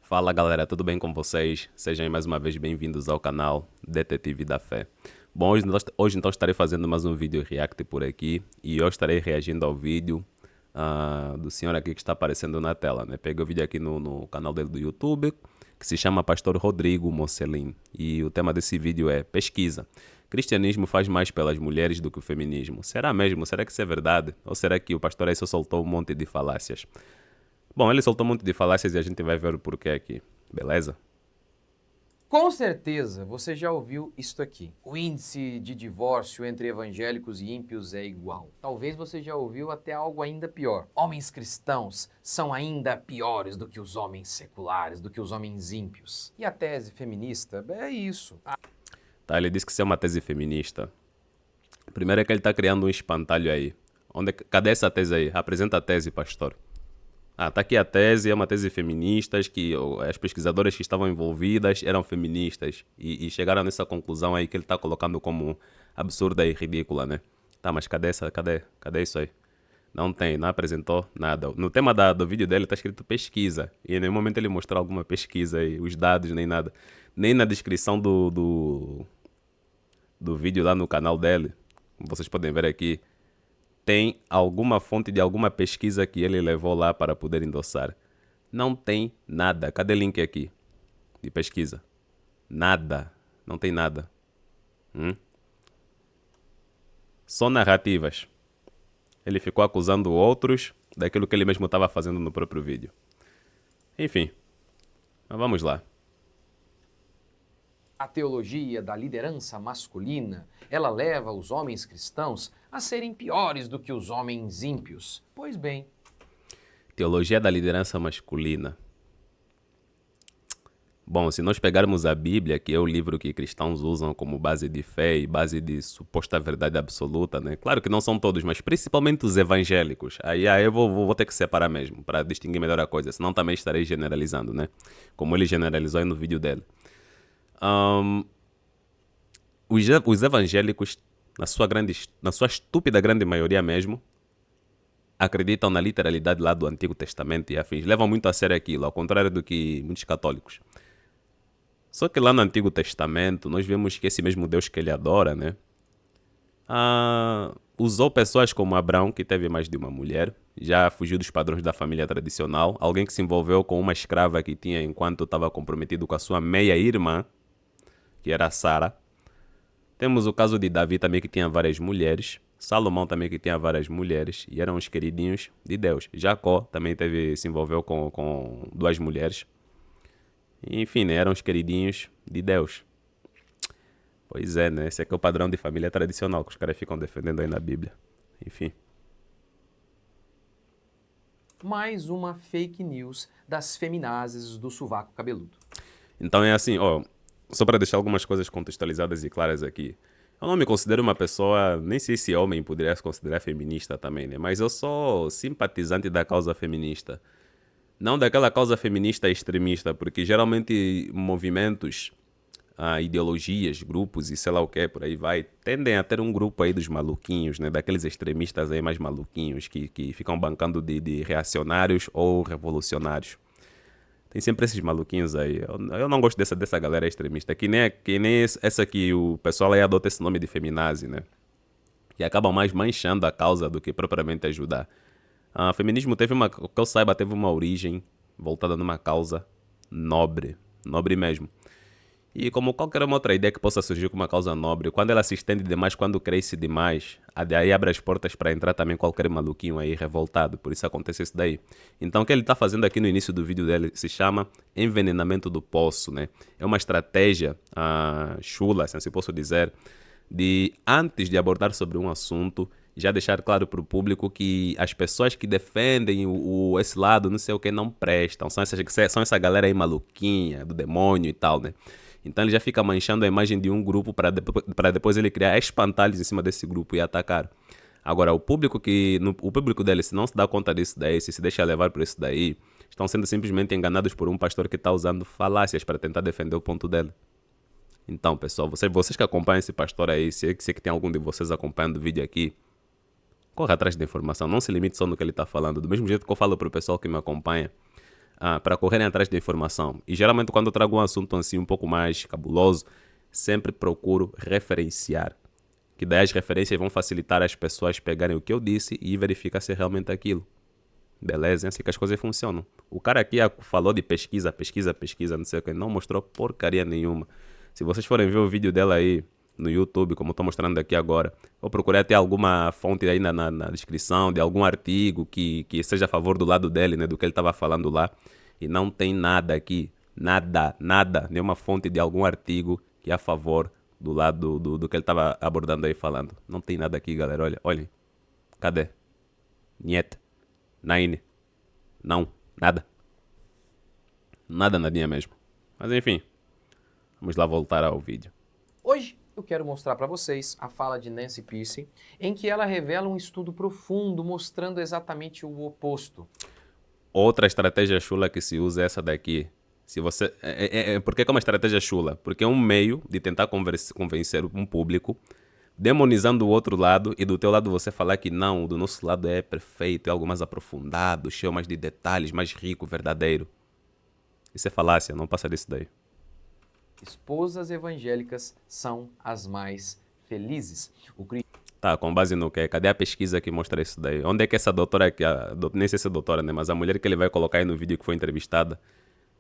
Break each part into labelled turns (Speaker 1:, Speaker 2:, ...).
Speaker 1: Fala galera, tudo bem com vocês? Sejam mais uma vez bem-vindos ao canal Detetive da Fé. Bom, hoje então estarei fazendo mais um vídeo react por aqui e hoje estarei reagindo ao vídeo do senhor aqui que está aparecendo na tela, né? Peguei o vídeo aqui no canal dele do YouTube, que se chama Pastor Rodrigo Mocelin, e o tema desse vídeo é pesquisa. Cristianismo faz mais pelas mulheres do que o feminismo. Será mesmo? Será que isso é verdade? Ou será que o pastor aí só soltou um monte de falácias? Bom, ele soltou um monte de falácias e a gente vai ver o porquê aqui, beleza?
Speaker 2: Com certeza você já ouviu isso aqui. O índice de divórcio entre evangélicos e ímpios é igual. Talvez você já ouviu até algo ainda pior. Homens cristãos são ainda piores do que os homens seculares, do que os homens ímpios. E a tese feminista é isso.
Speaker 1: Tá, ele disse que isso é uma tese feminista. Primeiro é que ele está criando um espantalho aí. Cadê essa tese aí? Apresenta a tese, pastor. Tá aqui a tese, é uma tese feminista, que as pesquisadoras que estavam envolvidas eram feministas e chegaram nessa conclusão aí que ele está colocando como absurda e ridícula, né? Tá, mas cadê isso aí? Não tem, não apresentou nada. No tema do vídeo dele está escrito pesquisa, e em nenhum momento ele mostrou alguma pesquisa aí, os dados nem nada. Nem na descrição do vídeo lá no canal dele, como vocês podem ver aqui, tem alguma fonte de alguma pesquisa que ele levou lá para poder endossar. Não tem nada. Cadê o link aqui de pesquisa? Nada. Não tem nada. Só narrativas. Ele ficou acusando outros daquilo que ele mesmo estava fazendo no próprio vídeo. Enfim. Mas vamos lá.
Speaker 2: A teologia da liderança masculina, ela leva os homens cristãos a serem piores do que os homens ímpios. Pois bem.
Speaker 1: Teologia da liderança masculina. Bom, se nós pegarmos a Bíblia, que é o livro que cristãos usam como base de fé e base de suposta verdade absoluta, né? Claro que não são todos, mas principalmente os evangélicos. Aí eu vou ter que separar mesmo, para distinguir melhor a coisa, senão também estarei generalizando, né? Como ele generalizou aí no vídeo dele. Os evangélicos, na sua estúpida grande maioria mesmo, acreditam na literalidade lá do Antigo Testamento e afins. Levam muito a sério aquilo, ao contrário do que muitos católicos. Só que lá no Antigo Testamento, nós vemos que esse mesmo Deus que ele adora, né? Usou pessoas como Abraão, que teve mais de uma mulher, já fugiu dos padrões da família tradicional, alguém que se envolveu com uma escrava que tinha enquanto estava comprometido com a sua meia-irmã, que era Sara. Temos o caso de Davi também, que tinha várias mulheres. Salomão também, que tinha várias mulheres. E eram os queridinhos de Deus. Jacó também se envolveu com duas mulheres. Enfim, né, eram os queridinhos de Deus. Pois é, né? Esse aqui é o padrão de família tradicional que os caras ficam defendendo aí na Bíblia. Enfim.
Speaker 2: Mais uma fake news das feminazes do sovaco cabeludo.
Speaker 1: Então é assim, só para deixar algumas coisas contextualizadas e claras aqui. Eu não me considero uma pessoa, nem sei se homem poderia se considerar feminista também, né? Mas eu sou simpatizante da causa feminista. Não daquela causa feminista extremista, porque geralmente movimentos, ideologias, grupos e sei lá o que, por aí vai, tendem a ter um grupo aí dos maluquinhos, né? Daqueles extremistas aí mais maluquinhos que ficam bancando de reacionários ou revolucionários. Tem sempre esses maluquinhos aí. Eu não gosto dessa galera extremista. Que nem essa que o pessoal aí adota esse nome de feminazi, né? Que acabam mais manchando a causa do que propriamente ajudar. O feminismo que eu saiba, teve uma origem voltada numa causa nobre. Nobre mesmo. E como qualquer uma outra ideia que possa surgir com uma causa nobre, quando ela se estende demais, quando cresce demais, aí abre as portas para entrar também qualquer maluquinho aí revoltado. Por isso acontece isso daí. Então o que ele está fazendo aqui no início do vídeo dele se chama envenenamento do poço, né? É uma estratégia chula, se assim posso dizer, de antes de abordar sobre um assunto, já deixar claro para o público que as pessoas que defendem esse lado, não sei o que, não prestam. São essa galera aí maluquinha, do demônio e tal, né? Então ele já fica manchando a imagem de um grupo para depois ele criar espantalhos em cima desse grupo e atacar. Agora, o público dele, se não se dá conta disso daí, se deixa levar por isso daí, estão sendo simplesmente enganados por um pastor que está usando falácias para tentar defender o ponto dele. Então, pessoal, vocês que acompanham esse pastor aí, se é que tem algum de vocês acompanhando o vídeo aqui, corra atrás da informação, não se limite só no que ele está falando. Do mesmo jeito que eu falo para o pessoal que me acompanha, para correrem atrás da informação. E geralmente quando eu trago um assunto assim um pouco mais cabuloso, sempre procuro referenciar. Que daí as referências vão facilitar as pessoas pegarem o que eu disse e verificar se é realmente aquilo. Beleza? É assim que as coisas funcionam. O cara aqui falou de pesquisa, não sei o que, não mostrou porcaria nenhuma. Se vocês forem ver o vídeo dela aí no YouTube, como eu estou mostrando aqui agora, eu procurei até alguma fonte aí na descrição de algum artigo que seja a favor do lado dele, né, do que ele estava falando lá. E não tem nada aqui, nada, nenhuma fonte de algum artigo que é a favor do lado do que ele estava abordando aí falando. Não tem nada aqui, galera, olhem. Cadê? Niet. Nine. Não, nada. Nada, nadinha mesmo. Mas enfim, vamos lá voltar ao vídeo.
Speaker 2: Hoje eu quero mostrar para vocês a fala de Nancy Pearcey, em que ela revela um estudo profundo mostrando exatamente o oposto.
Speaker 1: Outra estratégia chula que se usa é essa daqui. Se você, por que é uma estratégia chula? Porque é um meio de tentar convencer um público, demonizando o outro lado, e do teu lado você falar que não, o do nosso lado é perfeito, é algo mais aprofundado, cheio mais de detalhes, mais rico, verdadeiro. Isso é falácia, não passa disso daí.
Speaker 2: Esposas evangélicas são as mais felizes.
Speaker 1: Tá, com base no quê? Cadê a pesquisa que mostra isso daí? Onde é que essa doutora aqui, nem sei se é doutora, né? Mas a mulher que ele vai colocar aí no vídeo que foi entrevistada,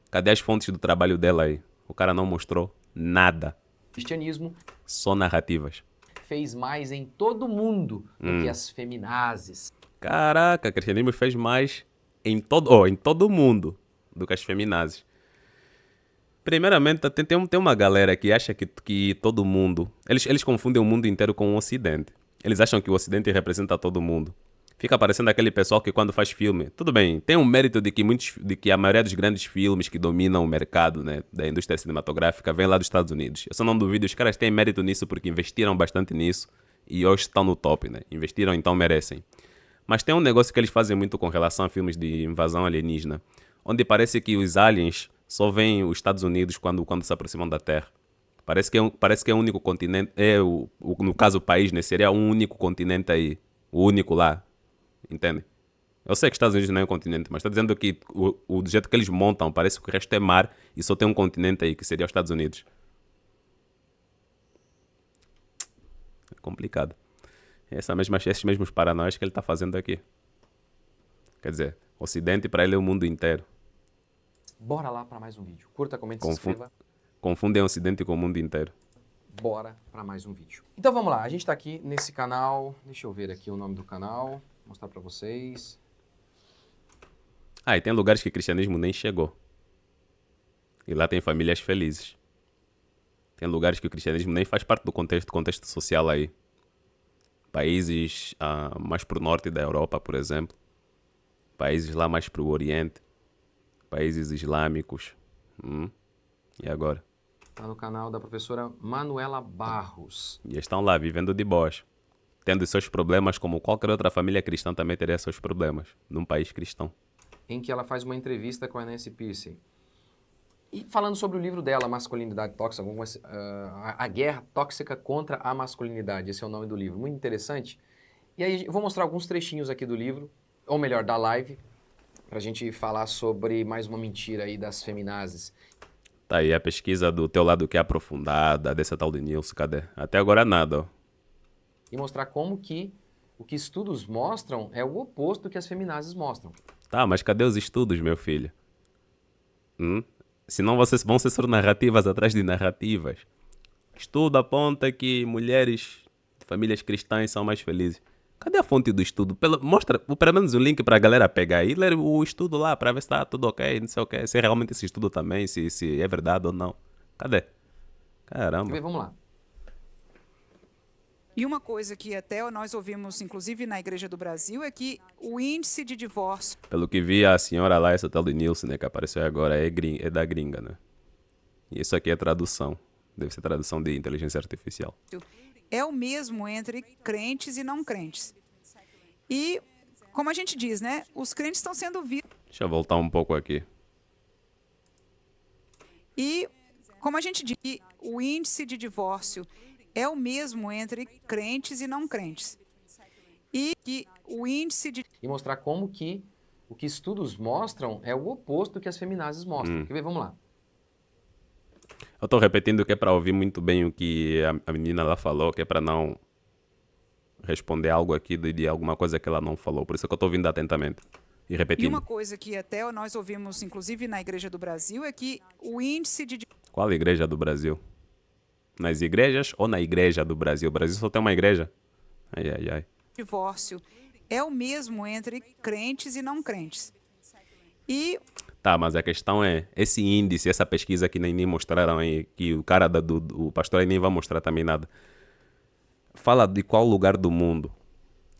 Speaker 1: cadê as fontes do trabalho dela aí? O cara não mostrou nada.
Speaker 2: O cristianismo
Speaker 1: só narrativas.
Speaker 2: Fez mais em todo mundo do que as feminazes.
Speaker 1: Caraca, o cristianismo fez mais em todo mundo do que as feminazes. Primeiramente, tem uma galera que acha que todo mundo... Eles confundem o mundo inteiro com o Ocidente. Eles acham que o Ocidente representa todo mundo. Fica parecendo aquele pessoal que quando faz filme... Tudo bem, tem um mérito de que a maioria dos grandes filmes que dominam o mercado, né, da indústria cinematográfica vem lá dos Estados Unidos. Eu só não duvido, os caras têm mérito nisso porque investiram bastante nisso e hoje estão no top, né? Investiram, então merecem. Mas tem um negócio que eles fazem muito com relação a filmes de invasão alienígena, onde parece que os aliens só veem os Estados Unidos quando se aproximam da Terra. Parece que é o único continente, no caso o país, né, seria um único continente aí, o único lá, entende? Eu sei que os Estados Unidos não é um continente, mas estou dizendo que do jeito que eles montam, parece que o resto é mar e só tem um continente aí, que seria os Estados Unidos. É complicado. Esses mesmos paranoias que ele está fazendo aqui. Quer dizer, Ocidente para ele é o mundo inteiro.
Speaker 2: Bora lá para mais um vídeo. Curta, comente, se inscreva.
Speaker 1: Confundem o Ocidente com o mundo inteiro.
Speaker 2: Bora para mais um vídeo. Então vamos lá, a gente está aqui nesse canal. Deixa eu ver aqui o nome do canal, mostrar para vocês.
Speaker 1: E tem lugares que o cristianismo nem chegou. E lá tem famílias felizes. Tem lugares que o cristianismo nem faz parte do contexto social aí. Países mais pro norte da Europa, por exemplo. Países lá mais pro Oriente. Países islâmicos. E agora?
Speaker 2: Tá no canal da professora Manuela Barros.
Speaker 1: E estão lá vivendo de boas. Tendo seus problemas como qualquer outra família cristã também teria seus problemas. Num país cristão.
Speaker 2: Em que ela faz uma entrevista com a Nancy Pearcey. E falando sobre o livro dela, Masculinidade Tóxica, a guerra tóxica contra a masculinidade, esse é o nome do livro, muito interessante. E aí eu vou mostrar alguns trechinhos aqui do livro, ou melhor, da live, pra gente falar sobre mais uma mentira aí das feminazes.
Speaker 1: Tá aí a pesquisa do teu lado que é aprofundada, dessa tal de Nilson, cadê? Até agora nada, ó.
Speaker 2: E mostrar como que o que estudos mostram é o oposto do que as feminazes mostram.
Speaker 1: Tá, mas cadê os estudos, meu filho? Senão vocês vão ser só narrativas atrás de narrativas. Estudo aponta que mulheres de famílias cristãs são mais felizes. Cadê a fonte do estudo? Mostra pelo menos o link pra galera pegar e ler o estudo lá pra ver se tá tudo ok, não sei o que. Se é realmente esse estudo também, se é verdade ou não. Cadê? Caramba.
Speaker 2: Vamos lá.
Speaker 3: E uma coisa que até nós ouvimos, inclusive na Igreja do Brasil, é que o índice de divórcio...
Speaker 1: Pelo que vi, a senhora lá, essa tal de Nilson, né, que apareceu agora, é da gringa, né? E isso aqui é tradução. Deve ser tradução de inteligência artificial.
Speaker 3: É o mesmo entre crentes e não crentes. E, como a gente diz, né? Os crentes estão sendo vistos.
Speaker 1: Deixa eu voltar um pouco aqui.
Speaker 3: E Como a gente diz, o índice de divórcio é o mesmo entre crentes e não crentes. E que o índice de
Speaker 2: E mostrar como que o que estudos mostram é o oposto do que as feminazes mostram. Quer ver? Vamos lá.
Speaker 1: Eu tô repetindo que é pra ouvir muito bem o que a menina lá falou, que é pra não responder algo aqui de alguma coisa que ela não falou. Por isso que eu tô ouvindo atentamente e
Speaker 3: E
Speaker 1: repetindo.
Speaker 3: uma coisa que até nós ouvimos, inclusive na Igreja do Brasil, é que o índice de
Speaker 1: Qual igreja do Brasil? Nas igrejas ou na igreja do Brasil? O Brasil só tem uma igreja. Ai, ai, ai.
Speaker 3: divórcio é o mesmo entre crentes e não crentes. E
Speaker 1: Tá, mas a questão é, esse índice, essa pesquisa que nem mostraram aí, que o cara o pastor aí nem vai mostrar também nada. Fala de qual lugar do mundo?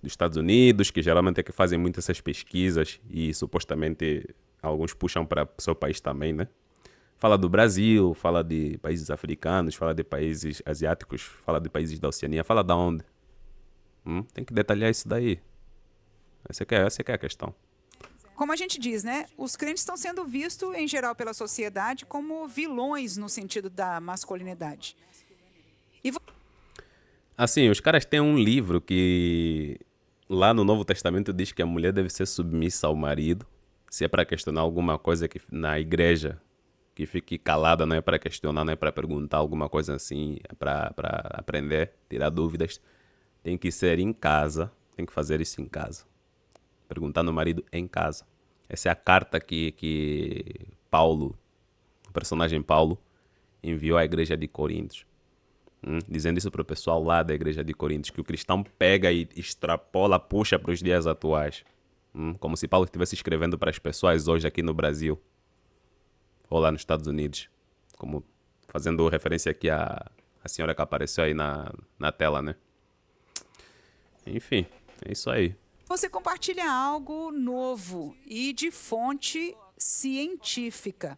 Speaker 1: Dos Estados Unidos, que geralmente é que fazem muito essas pesquisas e supostamente alguns puxam para o seu país também, né? Fala do Brasil, fala de países africanos, fala de países asiáticos, fala de países da Oceania, fala da onde? Tem que detalhar isso daí. Essa que é a questão.
Speaker 3: como a gente diz, né? Os crentes estão sendo vistos, em geral, pela sociedade como vilões no sentido da masculinidade. E
Speaker 1: Assim, os caras têm um livro que lá no Novo Testamento diz que a mulher deve ser submissa ao marido. Se é para questionar alguma coisa que na igreja que fique calada, não é para questionar, não é para perguntar alguma coisa assim, é para aprender, tirar dúvidas. Tem que ser em casa, tem que fazer isso em casa. Perguntar no marido em casa. Essa é a carta que Paulo, o personagem Paulo, enviou à igreja de Coríntios. Dizendo isso para o pessoal lá da igreja de Coríntios, que o cristão pega e extrapola, puxa para os dias atuais. Como se Paulo estivesse escrevendo para as pessoas hoje aqui no Brasil. Ou lá nos Estados Unidos. Como fazendo referência aqui à senhora que apareceu aí na tela, né? Enfim, é isso aí.
Speaker 3: você compartilha algo novo e de fonte científica.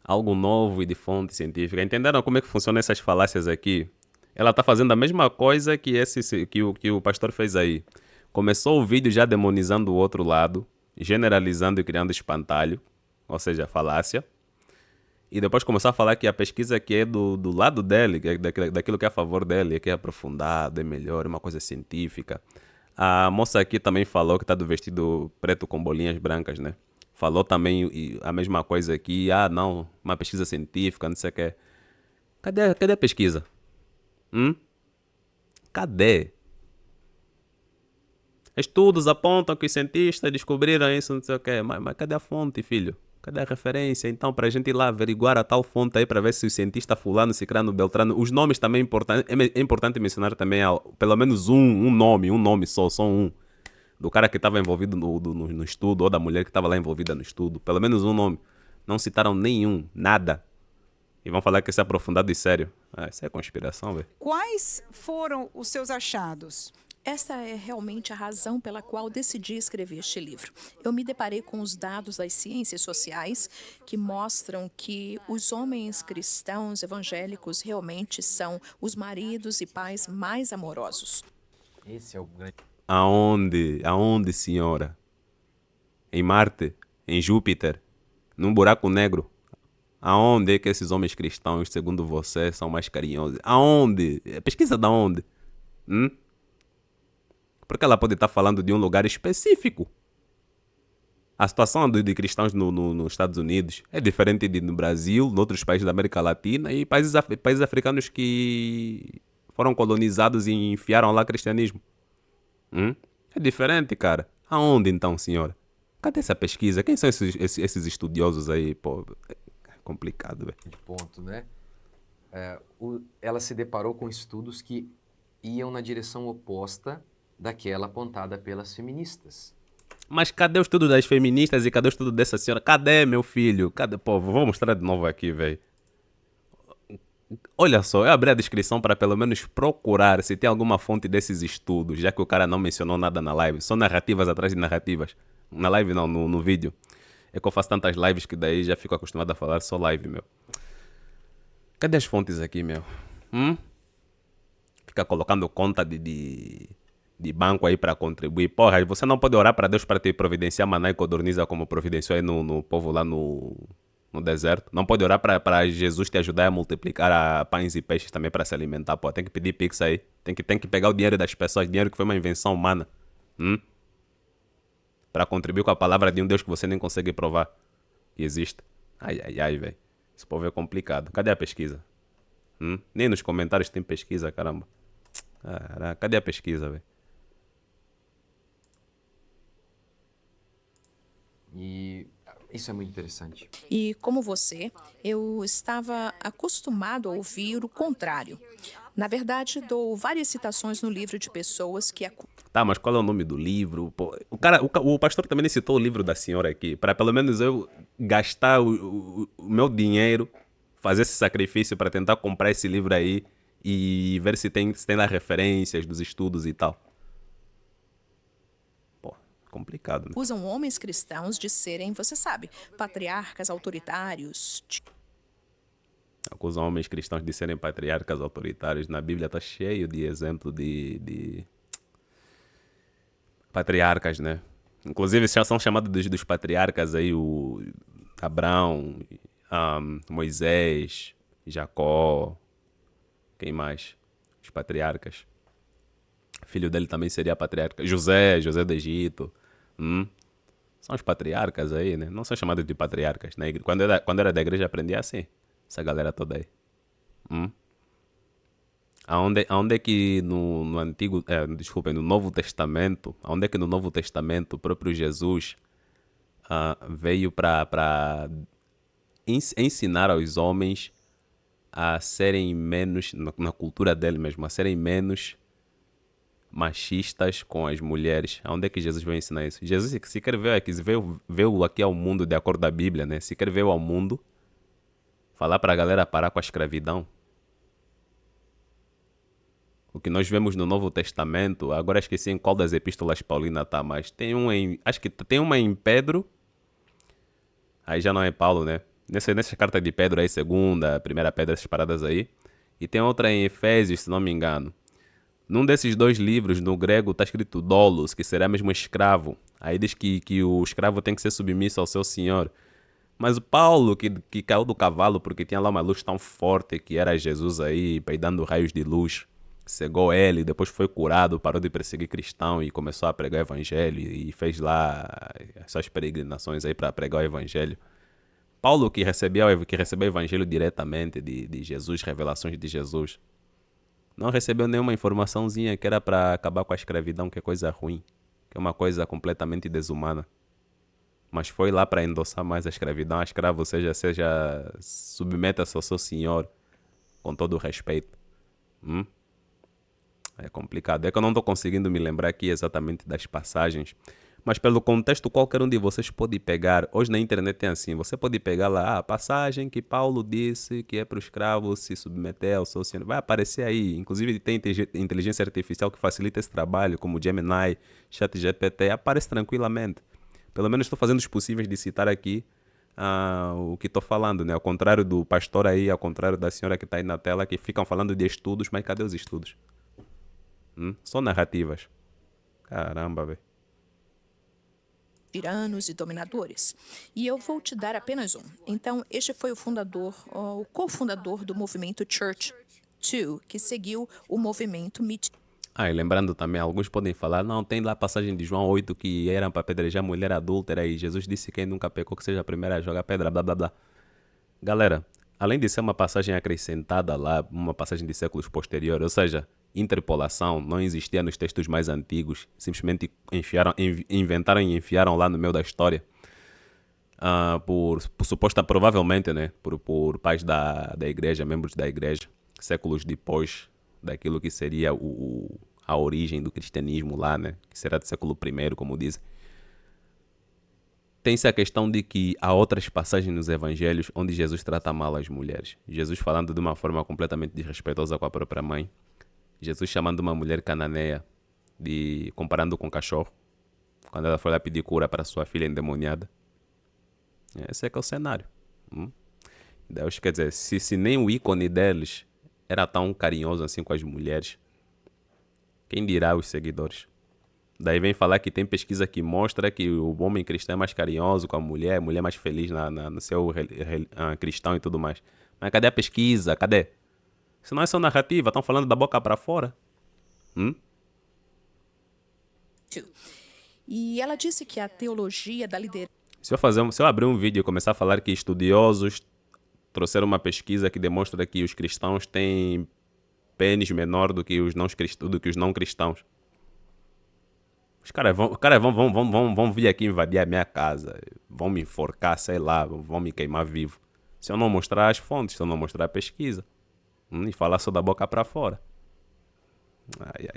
Speaker 1: Algo novo e de fonte científica. Entenderam como é que funcionam essas falácias aqui? Ela está fazendo a mesma coisa que o pastor fez aí. Começou o vídeo já demonizando o outro lado, generalizando e criando espantalho, ou seja, falácia. E depois começou a falar que a pesquisa que é do lado dele, que é daquilo que é a favor dele, que é aprofundado, é melhor, é uma coisa científica. A moça aqui também falou que está do vestido preto com bolinhas brancas, né? Falou também a mesma coisa aqui. Ah, não, uma pesquisa científica, não sei o que. Cadê a pesquisa? Cadê? Estudos apontam que os cientistas descobriram isso, não sei o que. Mas cadê a fonte, filho? Cadê a referência? Então, para a gente ir lá averiguar a tal fonte aí para ver se o cientista fulano, cicrano, beltrano... Os nomes também é importante. É importante mencionar também pelo menos um nome só um. Do cara que estava envolvido no estudo, ou da mulher que estava lá envolvida no estudo. Pelo menos um nome. Não citaram nenhum, nada. E vão falar que isso é aprofundado e sério. Isso é conspiração, velho.
Speaker 3: Quais foram os seus achados?
Speaker 4: Esta é realmente a razão pela qual decidi escrever este livro. Eu me deparei com os dados das ciências sociais que mostram que os homens cristãos evangélicos realmente são os maridos e pais mais amorosos.
Speaker 2: Esse é o grande...
Speaker 1: Aonde, senhora? Em Marte? Em Júpiter? Num buraco negro? Aonde é que esses homens cristãos, segundo você, são mais carinhosos? Aonde? Pesquisa da onde? Porque ela pode estar falando de um lugar específico. A situação de cristãos nos Estados Unidos é diferente no Brasil, em outros países da América Latina e países africanos que foram colonizados e enfiaram lá cristianismo. É diferente, cara. Aonde então, senhora? Cadê essa pesquisa? Quem são esses estudiosos aí? Pô, é complicado, velho.
Speaker 2: de ponto, né? Ela se deparou com estudos que iam na direção oposta daquela apontada pelas feministas.
Speaker 1: Mas cadê o estudo das feministas e cadê o estudo dessa senhora? Cadê, meu filho? Cadê? Pô, vou mostrar de novo aqui, velho. Olha só, eu abri a descrição para pelo menos procurar se tem alguma fonte desses estudos, já que o cara não mencionou nada na live. Só narrativas atrás de narrativas. Na live não, no vídeo. É que eu faço tantas lives que daí já fico acostumado a falar só live, meu. Cadê as fontes aqui, meu? Fica colocando conta de banco aí para contribuir. Porra, você não pode orar para Deus para te providenciar maná e codorniza como providenciou aí no povo lá no no deserto. Não pode orar para Jesus te ajudar a multiplicar pães e peixes também para se alimentar, pô. Tem que pedir pix aí. Tem que pegar o dinheiro das pessoas, dinheiro que foi uma invenção humana. Para contribuir com a palavra de um Deus que você nem consegue provar que existe. Ai, ai, ai, velho. Esse povo é complicado. Cadê a pesquisa? Nem nos comentários tem pesquisa, caramba. Caraca, cadê a pesquisa, velho?
Speaker 2: E isso é muito interessante.
Speaker 4: E como você, eu estava acostumado a ouvir o contrário. Na verdade, dou várias citações no livro de pessoas que
Speaker 1: Tá, mas qual é o nome do livro? Pô, o pastor também nem citou o livro da senhora aqui. Para pelo menos eu gastar o meu dinheiro, fazer esse sacrifício para tentar comprar esse livro aí e ver se tem lá referências dos estudos e tal. Pô, complicado, né?
Speaker 4: usam homens cristãos de serem, você sabe, patriarcas autoritários.
Speaker 1: Acusam homens cristãos de serem patriarcas autoritários. Na Bíblia está cheio de exemplo de patriarcas, né? Inclusive já são chamados dos patriarcas aí, o Abraão, Moisés, Jacó, quem mais? Os patriarcas. Filho dele também seria patriarca. José do Egito. São os patriarcas aí, né? Não são chamados de patriarcas. Né? Quando era da igreja, aprendia assim. Essa galera toda aí. Aonde é que no Antigo... desculpem, no Novo Testamento... Aonde é que no Novo Testamento o próprio Jesus veio para ensinar aos homens a serem menos... Na cultura dele mesmo, a serem menos machistas com as mulheres. Aonde é que Jesus veio ensinar isso? Jesus sequer veio aqui ao mundo de acordo com a Bíblia, né? Sequer veio ao mundo falar para a galera parar com a escravidão. O que nós vemos no Novo Testamento, agora esqueci em qual das epístolas paulinas tá, mas tem acho que tem uma em Pedro, aí já não é Paulo, né? Nessa carta de Pedro aí, segunda, primeira Pedro, essas paradas aí, e tem outra em Efésios, se não me engano. Num desses dois livros, no grego, está escrito doulos, que será mesmo escravo. Aí diz que o escravo tem que ser submisso ao seu senhor. Mas o Paulo, que caiu do cavalo porque tinha lá uma luz tão forte que era Jesus aí, dando raios de luz, cegou ele, depois foi curado, parou de perseguir cristão e começou a pregar o evangelho e fez lá as suas peregrinações aí para pregar o evangelho. Paulo que recebeu o evangelho diretamente de Jesus, revelações de Jesus, não recebeu nenhuma informaçãozinha que era para acabar com a escravidão, que é coisa ruim, que é uma coisa completamente desumana. Mas foi lá para endossar mais a escravidão. A escravo seja submeta-se ao seu senhor com todo o respeito. É complicado. É que eu não estou conseguindo me lembrar aqui exatamente das passagens. Mas pelo contexto, qualquer um de vocês pode pegar. Hoje na internet tem assim. Você pode pegar lá a passagem que Paulo disse que é para o escravo se submeter ao seu senhor. Vai aparecer aí. Inclusive tem inteligência artificial que facilita esse trabalho, como Gemini, ChatGPT. Aparece tranquilamente. Pelo menos estou fazendo os possíveis de citar aqui o que estou falando, né? Ao contrário do pastor aí, ao contrário da senhora que está aí na tela, que ficam falando de estudos, mas cadê os estudos? Só narrativas. Caramba, velho.
Speaker 4: Tiranos e dominadores. E eu vou te dar apenas um. Então, este foi o cofundador do movimento Church 2, que seguiu o movimento MeToo.
Speaker 1: E lembrando também, alguns podem falar, não, tem lá a passagem de João 8 que eram para apedrejar mulher adúltera e Jesus disse que quem nunca pecou que seja a primeira a jogar pedra, blá blá blá. Galera, além de ser uma passagem acrescentada lá, uma passagem de séculos posteriores, ou seja, interpolação não existia nos textos mais antigos, simplesmente inventaram e enfiaram lá no meio da história, por suposta, provavelmente, né, por pais da igreja, membros da igreja, séculos depois daquilo que seria a origem do cristianismo lá, né, que será do século I, como dizem. Tem-se a questão de que há outras passagens nos evangelhos onde Jesus trata mal as mulheres. Jesus falando de uma forma completamente desrespeitosa com a própria mãe. Jesus chamando uma mulher cananeia, comparando com um cachorro, quando ela foi lá pedir cura para sua filha endemoniada. Esse é que é o cenário. Deus, quer dizer, se nem o ícone deles era tão carinhoso assim com as mulheres, quem dirá os seguidores? Daí vem falar que tem pesquisa que mostra que o homem cristão é mais carinhoso com a mulher mais feliz no seu cristão e tudo mais. Mas cadê a pesquisa? Cadê? Isso não é só narrativa, estão falando da boca para fora.
Speaker 4: E ela disse que a teologia da liderança
Speaker 1: Se eu abrir um vídeo e começar a falar que estudiosos trouxeram uma pesquisa que demonstra que os cristãos têm pênis menor do que os não cristãos. Os caras vão vir aqui invadir a minha casa, vão me enforcar, sei lá, vão me queimar vivo. Se eu não mostrar as fontes, se eu não mostrar a pesquisa. E falar só da boca para fora. Ai.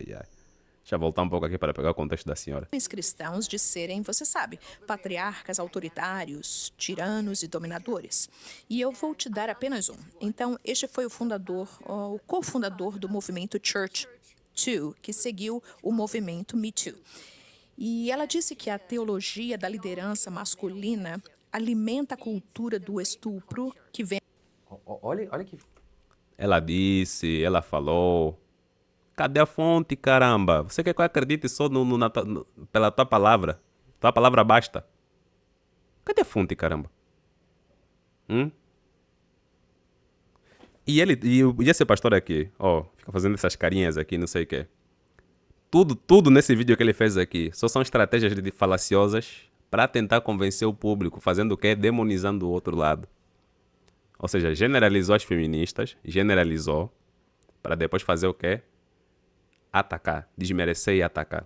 Speaker 1: Deixa eu voltar um pouco aqui para pegar o contexto da senhora.
Speaker 4: cristãos de serem, você sabe, patriarcas autoritários, tiranos e dominadores. E eu vou te dar apenas um. Então, este foi o cofundador do movimento Church Too, que seguiu o movimento Me Too. E ela disse que a teologia da liderança masculina alimenta a cultura do estupro que vem.
Speaker 2: Olha que...
Speaker 1: Ela disse, ela falou. Cadê a fonte, caramba? Você quer que eu acredite só pela tua palavra? Tua palavra basta. Cadê a fonte, caramba? E esse pastor aqui, fica fazendo essas carinhas aqui, não sei o quê. Tudo nesse vídeo que ele fez aqui só são estratégias falaciosas para tentar convencer o público, fazendo o quê? Demonizando o outro lado. Ou seja, generalizou as feministas, generalizou, para depois fazer o quê? Atacar, desmerecer e atacar.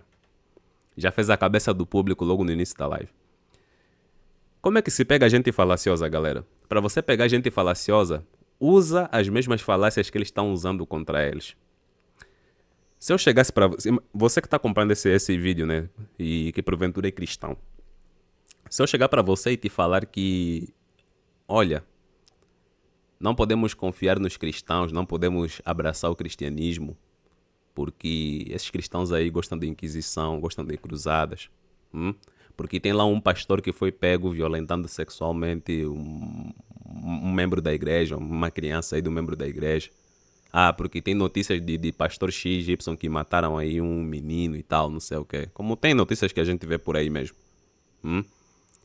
Speaker 1: Já fez a cabeça do público logo no início da live. Como é que se pega gente falaciosa, galera? Para você pegar gente falaciosa, usa as mesmas falácias que eles estão usando contra eles. Se eu chegasse para você que está acompanhando esse vídeo, né, e que porventura é cristão, se eu chegar para você e te falar que, olha, não podemos confiar nos cristãos, não podemos abraçar o cristianismo, porque esses cristãos aí gostam de inquisição, gostam de cruzadas, porque tem lá um pastor que foi pego violentando sexualmente um membro da igreja, uma criança aí do membro da igreja. Porque tem notícias de pastor XY que mataram aí um menino e tal, não sei o quê. Como tem notícias que a gente vê por aí mesmo.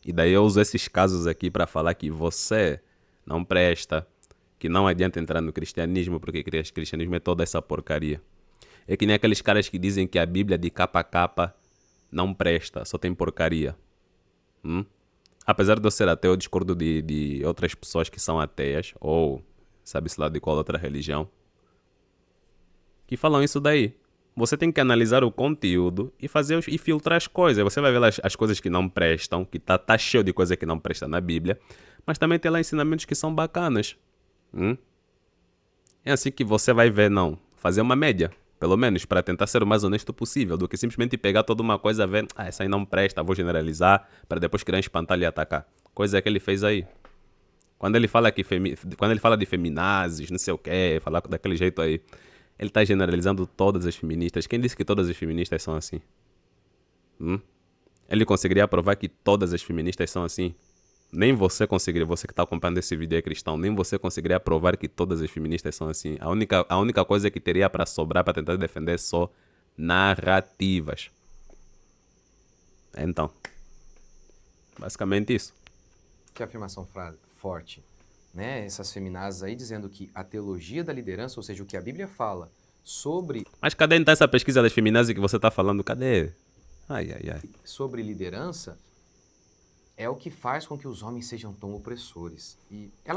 Speaker 1: E daí eu uso esses casos aqui para falar que você não presta, que não adianta entrar no cristianismo, porque o cristianismo é toda essa porcaria. É que nem aqueles caras que dizem que a Bíblia de capa a capa não presta, só tem porcaria. Apesar de eu ser ateu, eu discordo de outras pessoas que são ateias, ou sabe-se lá de qual outra religião, que falam isso daí. Você tem que analisar o conteúdo e filtrar as coisas. Você vai ver lá as coisas que não prestam, que tá cheio de coisa que não presta na Bíblia, mas também tem lá ensinamentos que são bacanas. É assim que você vai ver, não. Fazer uma média, pelo menos, para tentar ser o mais honesto possível, do que simplesmente pegar toda uma coisa e ver, essa aí não presta, vou generalizar, para depois criar um espantalho e atacar. Coisa que ele fez aí. Quando ele fala de feminazes, não sei o quê, falar daquele jeito aí, ele está generalizando todas as feministas. Quem disse que todas as feministas são assim? Ele conseguiria provar que todas as feministas são assim? Nem você conseguiria, você que está acompanhando esse vídeo é cristão, nem você conseguiria provar que todas as feministas são assim. A única coisa que teria para sobrar para tentar defender só narrativas. Então, basicamente isso.
Speaker 2: Que afirmação forte, né? Essas feminazes aí dizendo que a teologia da liderança, ou seja, o que a Bíblia fala sobre...
Speaker 1: Mas cadê então essa pesquisa das feminazes que você está falando? Cadê?
Speaker 2: Sobre liderança é o que faz com que os homens sejam tão opressores.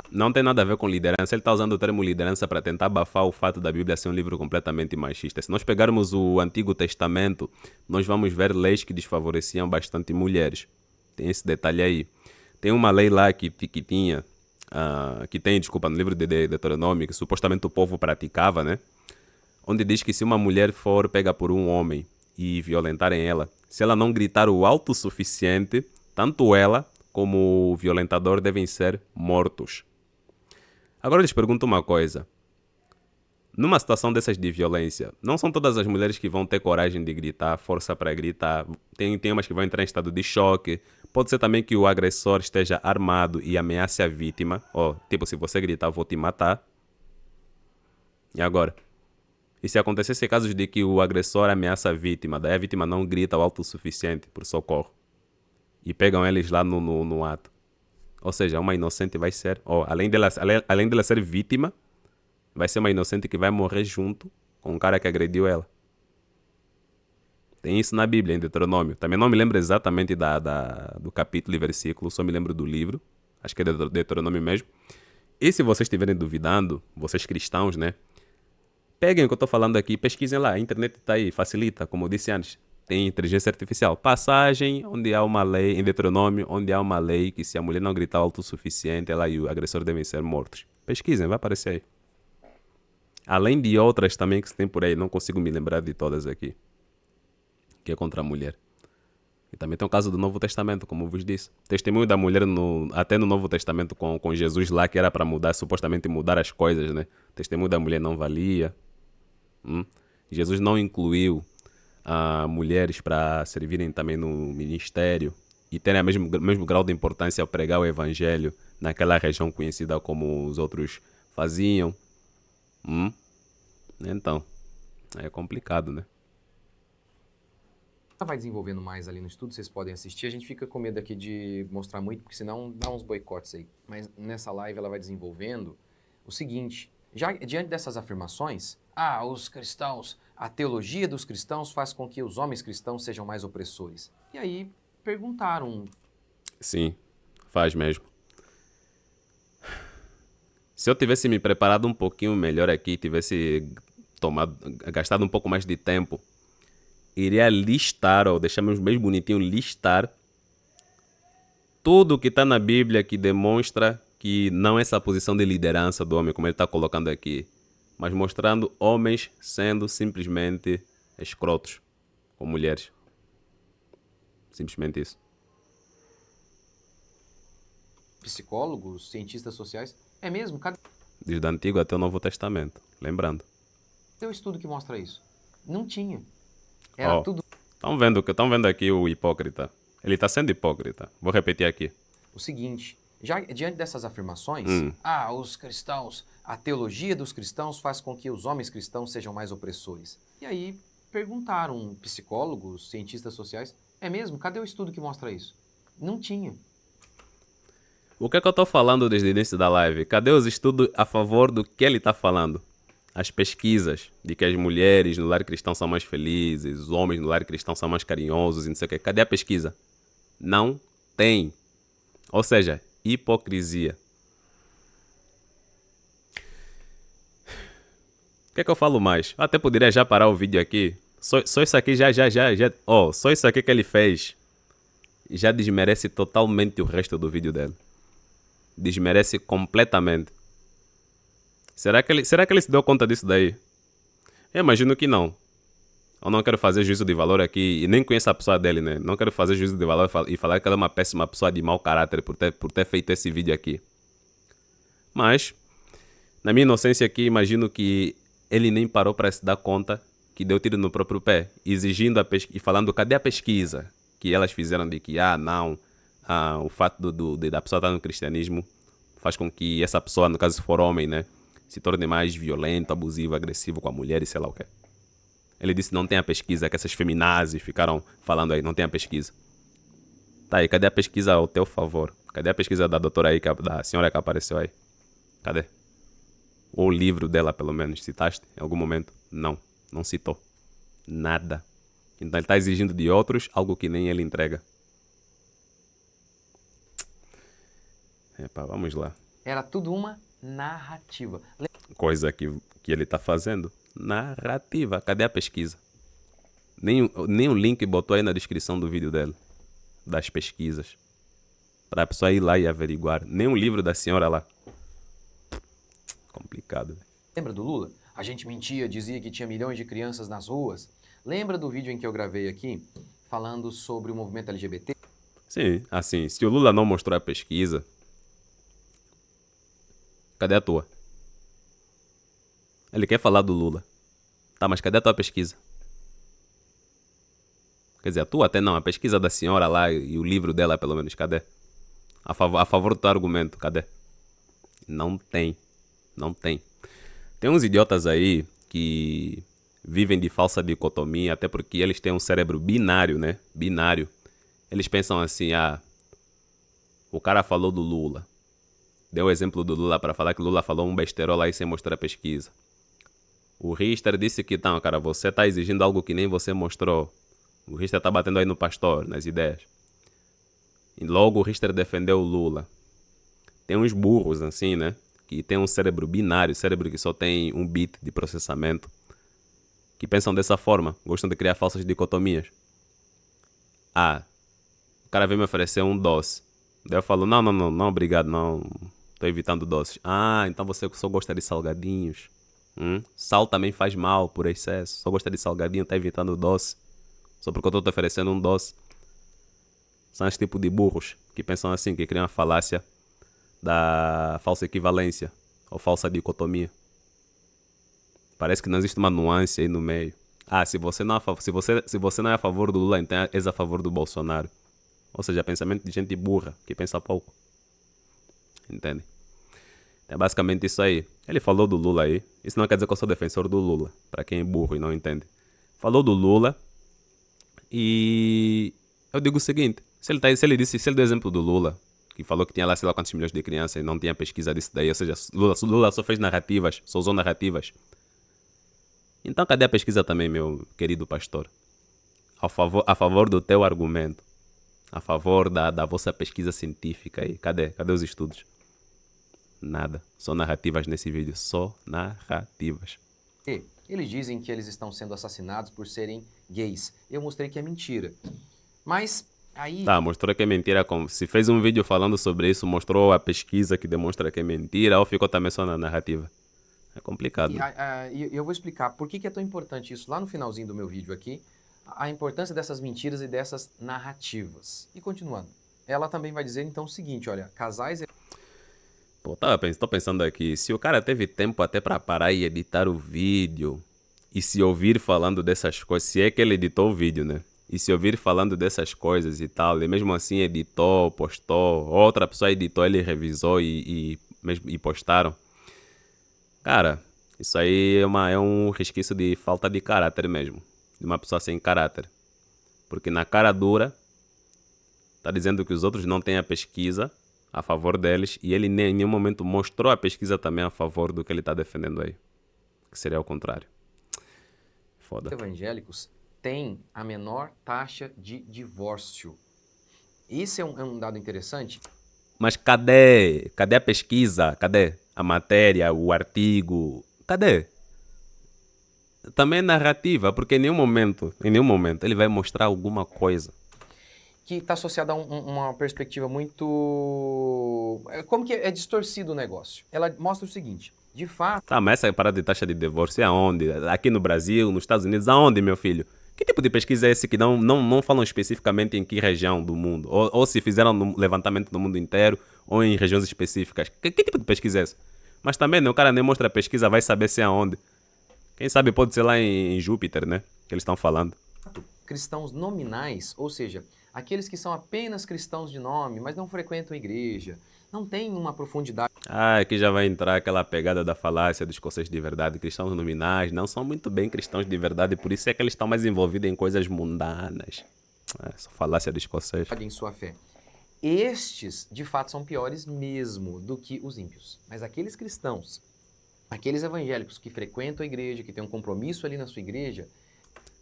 Speaker 1: Não tem nada a ver com liderança. Ele está usando o termo liderança para tentar abafar o fato da Bíblia ser um livro completamente machista. Se nós pegarmos o Antigo Testamento, nós vamos ver leis que desfavoreciam bastante mulheres. Tem esse detalhe aí. Tem uma lei lá que tem, no livro de Deuteronômio, que supostamente o povo praticava, né? Onde diz que se uma mulher for pega por um homem e violentarem ela, se ela não gritar o alto o suficiente, tanto ela como o violentador devem ser mortos. Agora eu lhes pergunto uma coisa. Numa situação dessas de violência, não são todas as mulheres que vão ter coragem de gritar, força para gritar. Tem umas que vão entrar em estado de choque. Pode ser também que o agressor esteja armado e ameace a vítima. Tipo, se você gritar, eu vou te matar. E agora? E se acontecesse casos de que o agressor ameaça a vítima, daí a vítima não grita o alto o suficiente por socorro. E pegam eles lá no ato. Ou seja, uma inocente vai ser, além dela ser vítima, vai ser uma inocente que vai morrer junto com o cara que agrediu ela. Tem isso na Bíblia, em Deuteronômio. Também não me lembro exatamente do capítulo e versículo, só me lembro do livro. Acho que é Deuteronômio mesmo. E se vocês estiverem duvidando, vocês cristãos, né? Peguem o que eu estou falando aqui, pesquisem lá. A internet está aí, facilita, como eu disse antes. Tem inteligência artificial. Passagem onde há uma lei, em Deuteronômio, onde há uma lei que se a mulher não gritar alto o suficiente, ela e o agressor devem ser mortos. Pesquisem, vai aparecer aí. Além de outras também que se tem por aí, não consigo me lembrar de todas aqui. Que é contra a mulher. E também tem o caso do Novo Testamento, como eu vos disse. Testemunho da mulher até no Novo Testamento com Jesus lá, que era para mudar, supostamente mudar as coisas, né? Testemunho da mulher não valia. Jesus não incluiu mulheres para servirem também no ministério e terem o mesmo grau de importância ao pregar o evangelho naquela região conhecida como os outros faziam. Então, é complicado, né?
Speaker 2: Vai desenvolvendo mais ali no estudo, vocês podem assistir. A gente fica com medo aqui de mostrar muito, porque senão dá uns boicotes aí. Mas nessa live ela vai desenvolvendo o seguinte: já diante dessas afirmações, os cristãos, a teologia dos cristãos faz com que os homens cristãos sejam mais opressores. E aí perguntaram.
Speaker 1: Sim, faz mesmo. Se eu tivesse me preparado um pouquinho melhor aqui, tivesse gastado um pouco mais de tempo, iria listar, ou deixamos bem bonitinho, listar tudo que está na Bíblia que demonstra que não é essa posição de liderança do homem, como ele está colocando aqui, mas mostrando homens sendo simplesmente escrotos com mulheres. Simplesmente isso.
Speaker 2: Psicólogos, cientistas sociais. É mesmo? Cadê
Speaker 1: Desde o Antigo até o Novo Testamento. Lembrando.
Speaker 2: o estudo que mostra isso? Não tinha. Era tudo
Speaker 1: Estão vendo aqui o hipócrita. Ele está sendo hipócrita. Vou repetir aqui.
Speaker 2: o seguinte: já diante dessas afirmações, os cristãos, a teologia dos cristãos faz com que os homens cristãos sejam mais opressores. E aí perguntaram psicólogos, cientistas sociais, é mesmo? Cadê o estudo que mostra isso? Não tinha.
Speaker 1: O que é que eu estou falando desde o início da live? Cadê os estudos a favor do que ele está falando? As pesquisas de que as mulheres no lar cristão são mais felizes, os homens no lar cristão são mais carinhosos e não sei o quê. Cadê a pesquisa? Não tem. Ou seja, hipocrisia. O que é que eu falo mais? Eu até poderia já parar o vídeo aqui. Só isso aqui só isso aqui que ele fez já desmerece totalmente o resto do vídeo dele. Desmerece completamente. Será que ele se deu conta disso daí? Eu imagino que não. Eu não quero fazer juízo de valor aqui e nem conheço a pessoa dele, né? Não quero fazer juízo de valor e falar que ela é uma péssima pessoa de mau caráter por ter feito esse vídeo aqui. Mas, na minha inocência aqui, imagino que ele nem parou para se dar conta que deu tiro no próprio pé, exigindo e falando, cadê a pesquisa que elas fizeram de que, o fato da pessoa estar no cristianismo faz com que essa pessoa, no caso se for homem, né, se torne mais violento, abusivo, agressivo com a mulher e sei lá o quê. Ele disse não tem a pesquisa, que essas feminazes ficaram falando aí, não tem a pesquisa. Tá aí, cadê a pesquisa ao teu favor? Cadê a pesquisa da doutora aí, da senhora que apareceu aí? Cadê? Ou o livro dela, pelo menos, citaste em algum momento? Não citou. Nada. Então ele está exigindo de outros algo que nem ele entrega. Vamos lá.
Speaker 2: Era tudo uma narrativa.
Speaker 1: Coisa que ele está fazendo. Narrativa. Cadê a pesquisa? Nem o link botou aí na descrição do vídeo dela. Das pesquisas. Para a pessoa ir lá e averiguar. Nem o livro da senhora lá. Complicado.
Speaker 2: Lembra do Lula? A gente mentia, dizia que tinha milhões de crianças nas ruas. Lembra do vídeo em que eu gravei aqui, falando sobre o movimento LGBT?
Speaker 1: Sim, assim, se o Lula não mostrou a pesquisa, cadê a tua? Ele quer falar do Lula. Tá, mas cadê a tua pesquisa? Quer dizer, a tua até não, a pesquisa da senhora lá e o livro dela, pelo menos, cadê? A favor do teu argumento, cadê? Não tem. Não tem. Tem uns idiotas aí que vivem de falsa dicotomia, até porque eles têm um cérebro binário, né? Binário. Eles pensam assim, o cara falou do Lula. Deu o exemplo do Lula para falar que Lula falou um besterol lá e sem mostrar a pesquisa. O Richter disse que, não, cara, você tá exigindo algo que nem você mostrou. O Richter tá batendo aí no pastor, nas ideias. E logo o Richter defendeu o Lula. Tem uns burros, assim, né? Que tem um cérebro binário, cérebro que só tem um bit de processamento. Que pensam dessa forma, gostam de criar falsas dicotomias. O cara veio me oferecer um doce. Daí eu falo, não, obrigado, não. Tô evitando doces. Então você só gosta de salgadinhos. Sal também faz mal por excesso. Só gosta de salgadinho, tá evitando doce. Só porque eu tô te oferecendo um doce. São esse tipo de burros que pensam assim, que criam a falácia da falsa equivalência ou falsa dicotomia. Parece que não existe uma nuance aí no meio. Se você não é a favor do Lula, então és a favor do Bolsonaro. Ou seja, pensamento de gente burra, que pensa pouco. Entende? É basicamente isso aí. Ele falou do Lula aí. Isso não quer dizer que eu sou defensor do Lula, pra quem é burro e não entende. Falou do Lula e eu digo o seguinte, se ele deu exemplo do Lula, que falou que tinha lá sei lá quantos milhões de crianças e não tinha pesquisa disso daí, ou seja, Lula só fez narrativas, só usou narrativas. Então cadê a pesquisa também, meu querido pastor? A favor do teu argumento. A favor da vossa pesquisa científica aí. Cadê os estudos? Nada. Só narrativas nesse vídeo. Só narrativas.
Speaker 2: Eles dizem que eles estão sendo assassinados por serem gays. Eu mostrei que é mentira. Mas aí...
Speaker 1: Mostrou que é mentira. Se fez um vídeo falando sobre isso, mostrou a pesquisa que demonstra que é mentira ou ficou também só na narrativa? É complicado.
Speaker 2: E eu vou explicar por que é tão importante isso lá no finalzinho do meu vídeo aqui. A importância dessas mentiras e dessas narrativas. E continuando, ela também vai dizer então o seguinte, olha, casais...
Speaker 1: Tô pensando aqui, se o cara teve tempo até pra parar e editar o vídeo e se ouvir falando dessas coisas, se é que ele editou o vídeo, né? E se ouvir falando dessas coisas e tal, e mesmo assim editou, postou, outra pessoa editou, ele revisou e postaram. Cara, isso aí é um resquício de falta de caráter mesmo. De uma pessoa sem caráter. Porque na cara dura, tá dizendo que os outros não têm a pesquisa a favor deles e ele em nenhum momento mostrou a pesquisa também a favor do que ele tá defendendo aí. Que seria o contrário. Foda.
Speaker 2: Evangélicos têm a menor taxa de divórcio. Isso é um dado interessante.
Speaker 1: Mas cadê? Cadê a pesquisa? Cadê a matéria, o artigo? Cadê? Também é narrativa, porque em nenhum momento ele vai mostrar alguma coisa.
Speaker 2: Que está associada a uma perspectiva muito... Como que é distorcido o negócio? Ela mostra o seguinte, de fato...
Speaker 1: Mas essa parada de taxa de divórcio é aonde? Aqui no Brasil, nos Estados Unidos, aonde, meu filho? Que tipo de pesquisa é esse que não falam especificamente em que região do mundo? Ou se fizeram no levantamento do mundo inteiro, ou em regiões específicas? Que tipo de pesquisa é essa? Mas também, né, o cara nem mostra a pesquisa, vai saber se é aonde. Quem sabe pode ser lá em Júpiter, né? Que eles estão falando.
Speaker 2: Cristãos nominais, ou seja, aqueles que são apenas cristãos de nome, mas não frequentam a igreja, não têm uma profundidade.
Speaker 1: Aqui já vai entrar aquela pegada da falácia dos escoceses de verdade. Cristãos nominais não são muito bem cristãos de verdade, por isso é que eles estão mais envolvidos em coisas mundanas. Essa falácia do escocês.
Speaker 2: Em sua fé. Estes, de fato, são piores mesmo do que os ímpios. Mas aqueles cristãos, aqueles evangélicos que frequentam a igreja, que têm um compromisso ali na sua igreja...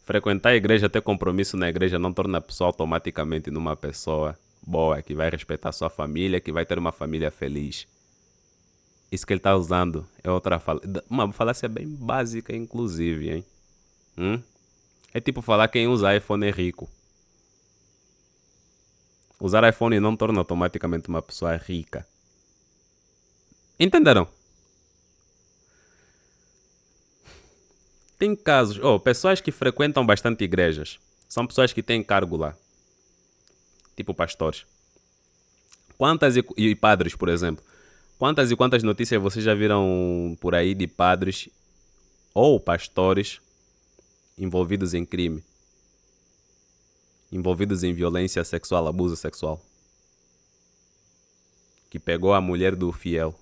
Speaker 1: Frequentar a igreja, ter compromisso na igreja não torna a pessoa automaticamente numa pessoa boa, que vai respeitar sua família, que vai ter uma família feliz. Isso que ele está usando é outra uma falácia bem básica, inclusive, hein? É tipo falar que quem usa iPhone é rico. Usar iPhone não torna automaticamente uma pessoa rica. Entenderam? Tem casos, pessoas que frequentam bastante igrejas. São pessoas que têm cargo lá. Tipo pastores. E padres, por exemplo. Quantas e quantas notícias vocês já viram por aí de padres ou pastores envolvidos em crime? Envolvidos em violência sexual, abuso sexual. Que pegou a mulher do fiel.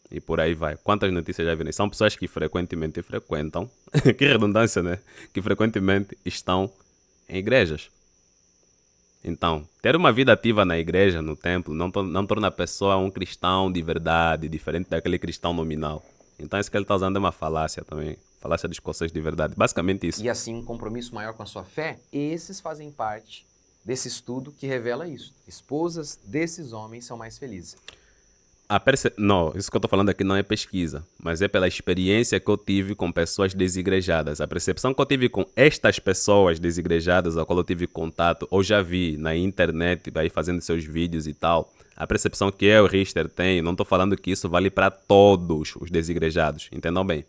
Speaker 1: E por aí vai. Quantas notícias já viram? São pessoas que frequentemente frequentam, que redundância, né? Que frequentemente estão em igrejas. Então, ter uma vida ativa na igreja, no templo, não torna a pessoa um cristão de verdade, diferente daquele cristão nominal. Então, isso que ele está usando é uma falácia também. Falácia dos conceitos de verdade. Basicamente isso.
Speaker 2: e assim um compromisso maior com a sua fé, esses fazem parte desse estudo que revela isso. Esposas desses homens são mais felizes.
Speaker 1: Não, isso que eu estou falando aqui não é pesquisa, mas é pela experiência que eu tive com pessoas desigrejadas. A percepção que eu tive com estas pessoas desigrejadas, a qual eu tive contato, ou já vi na internet, aí fazendo seus vídeos e tal, a percepção que eu, Richter, tenho, não estou falando que isso vale para todos os desigrejados, entendam bem,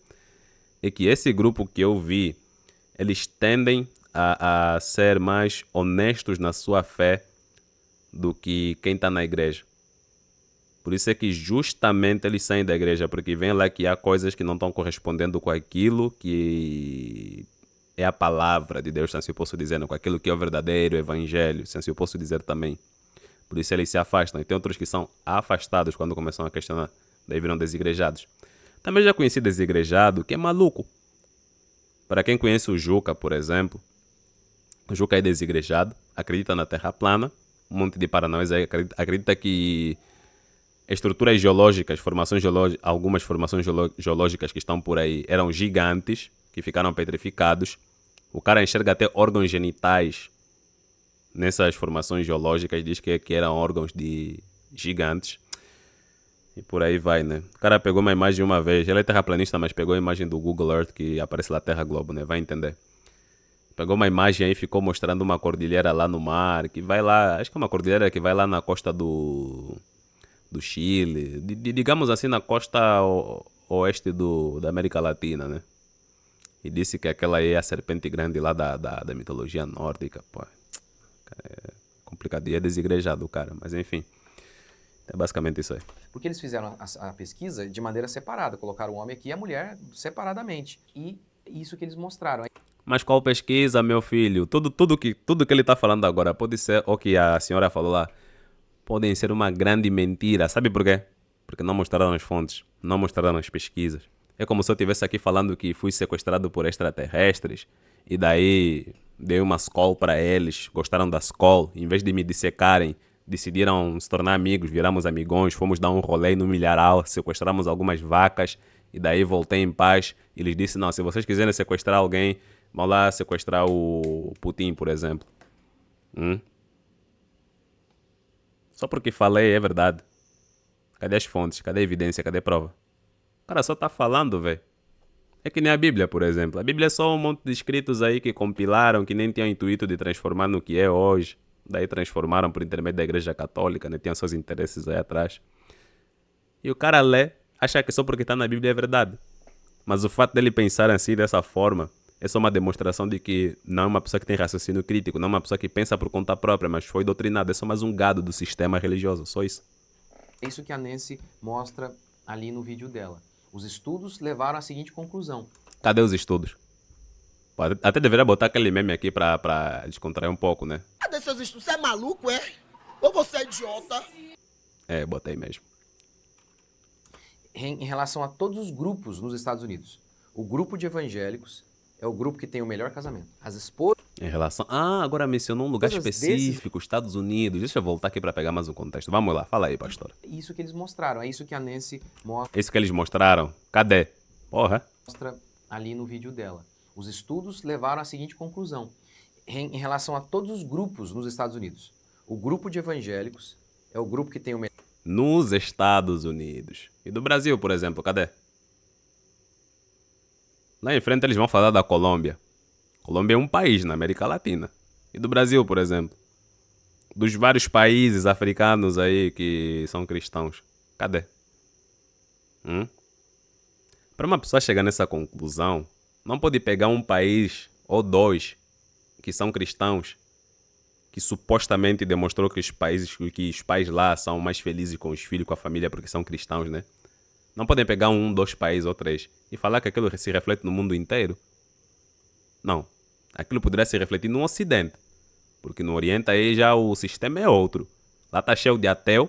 Speaker 1: é que esse grupo que eu vi, eles tendem a ser mais honestos na sua fé do que quem está na igreja. Por isso é que justamente eles saem da igreja, porque vem lá que há coisas que não estão correspondendo com aquilo que é a palavra de Deus, se assim eu posso dizer, não, com aquilo que é o verdadeiro evangelho, se assim eu posso dizer também. Por isso eles se afastam. E tem outros que são afastados quando começam a questionar, daí viram desigrejados. Também já conheci desigrejado que é maluco. Para quem conhece o Juca, por exemplo, o Juca é desigrejado, acredita na Terra plana, um monte de paranauês aí acredita que estruturas geológicas, algumas formações geológicas que estão por aí eram gigantes, que ficaram petrificados. O cara enxerga até órgãos genitais nessas formações geológicas, diz que eram órgãos de gigantes. E por aí vai, né? O cara pegou uma imagem uma vez, ele é terraplanista, mas pegou a imagem do Google Earth que aparece lá Terra Globo, né? Vai entender. Pegou uma imagem aí e ficou mostrando uma cordilheira lá no mar, que vai lá, acho que é uma cordilheira que vai lá na costa do Chile, digamos assim, na costa oeste da América Latina, né? E disse que aquela aí é a serpente grande lá da mitologia nórdica, pô. É complicado, e é desigrejado o cara, mas enfim. É basicamente isso aí.
Speaker 2: Porque eles fizeram a pesquisa de maneira separada, colocaram o homem aqui e a mulher separadamente. E isso que eles mostraram.
Speaker 1: Mas qual pesquisa, meu filho? Tudo que ele está falando agora pode ser o que a senhora falou lá. Podem ser uma grande mentira. Sabe por quê? Porque não mostraram as fontes, não mostraram as pesquisas. É como se eu estivesse aqui falando que fui sequestrado por extraterrestres e daí dei uma escola para eles, gostaram da escola, em vez de me dissecarem, decidiram se tornar amigos, viramos amigões, fomos dar um rolê no milharal, sequestramos algumas vacas e daí voltei em paz e lhes disse, não, se vocês quiserem sequestrar alguém, vão lá sequestrar o Putin, por exemplo. Só porque falei é verdade. Cadê as fontes? Cadê a evidência? Cadê a prova? O cara só tá falando, velho. É que nem a Bíblia, por exemplo. A Bíblia é só um monte de escritos aí que compilaram, que nem tinham o intuito de transformar no que é hoje. Daí transformaram por intermédio da Igreja Católica, né? Tinham seus interesses aí atrás. E o cara lê, acha que só porque está na Bíblia é verdade. Mas o fato dele pensar assim, dessa forma, é só uma demonstração de que não é uma pessoa que tem raciocínio crítico, não é uma pessoa que pensa por conta própria, mas foi doutrinada. É só mais um gado do sistema religioso, só isso.
Speaker 2: É isso que a Nancy mostra ali no vídeo dela. Os estudos levaram à seguinte conclusão.
Speaker 1: Cadê os estudos? Até deveria botar aquele meme aqui pra descontrair um pouco, né?
Speaker 5: Cadê seus estudos? Você é maluco, é? Ou você é idiota?
Speaker 1: É, botei mesmo.
Speaker 2: Em relação a todos os grupos nos Estados Unidos, o grupo de evangélicos é o grupo que tem o melhor casamento. As esposas...
Speaker 1: Em relação... agora mencionou um lugar específico, Estados Unidos. Deixa eu voltar aqui para pegar mais um contexto. Vamos lá, fala aí, pastor.
Speaker 2: Isso que eles mostraram, é isso que a Nancy
Speaker 1: Isso que eles mostraram? Cadê? Porra.
Speaker 2: Mostra ali no vídeo dela. Os estudos levaram à seguinte conclusão. Em relação a todos os grupos nos Estados Unidos, o grupo de evangélicos é o grupo que tem o melhor...
Speaker 1: Nos Estados Unidos. E do Brasil, por exemplo, cadê? Lá em frente eles vão falar da Colômbia. Colômbia é um país na América Latina. E do Brasil, por exemplo. Dos vários países africanos aí que são cristãos. Cadê? Para uma pessoa chegar nessa conclusão, não pode pegar um país ou dois que são cristãos, que supostamente demonstrou que os pais lá são mais felizes com os filhos, com a família, porque são cristãos, né? Não podem pegar um, dois países ou três e falar que aquilo se reflete no mundo inteiro. Não. Aquilo poderia se refletir no Ocidente. Porque no Oriente aí já o sistema é outro. Lá tá cheio de ateu.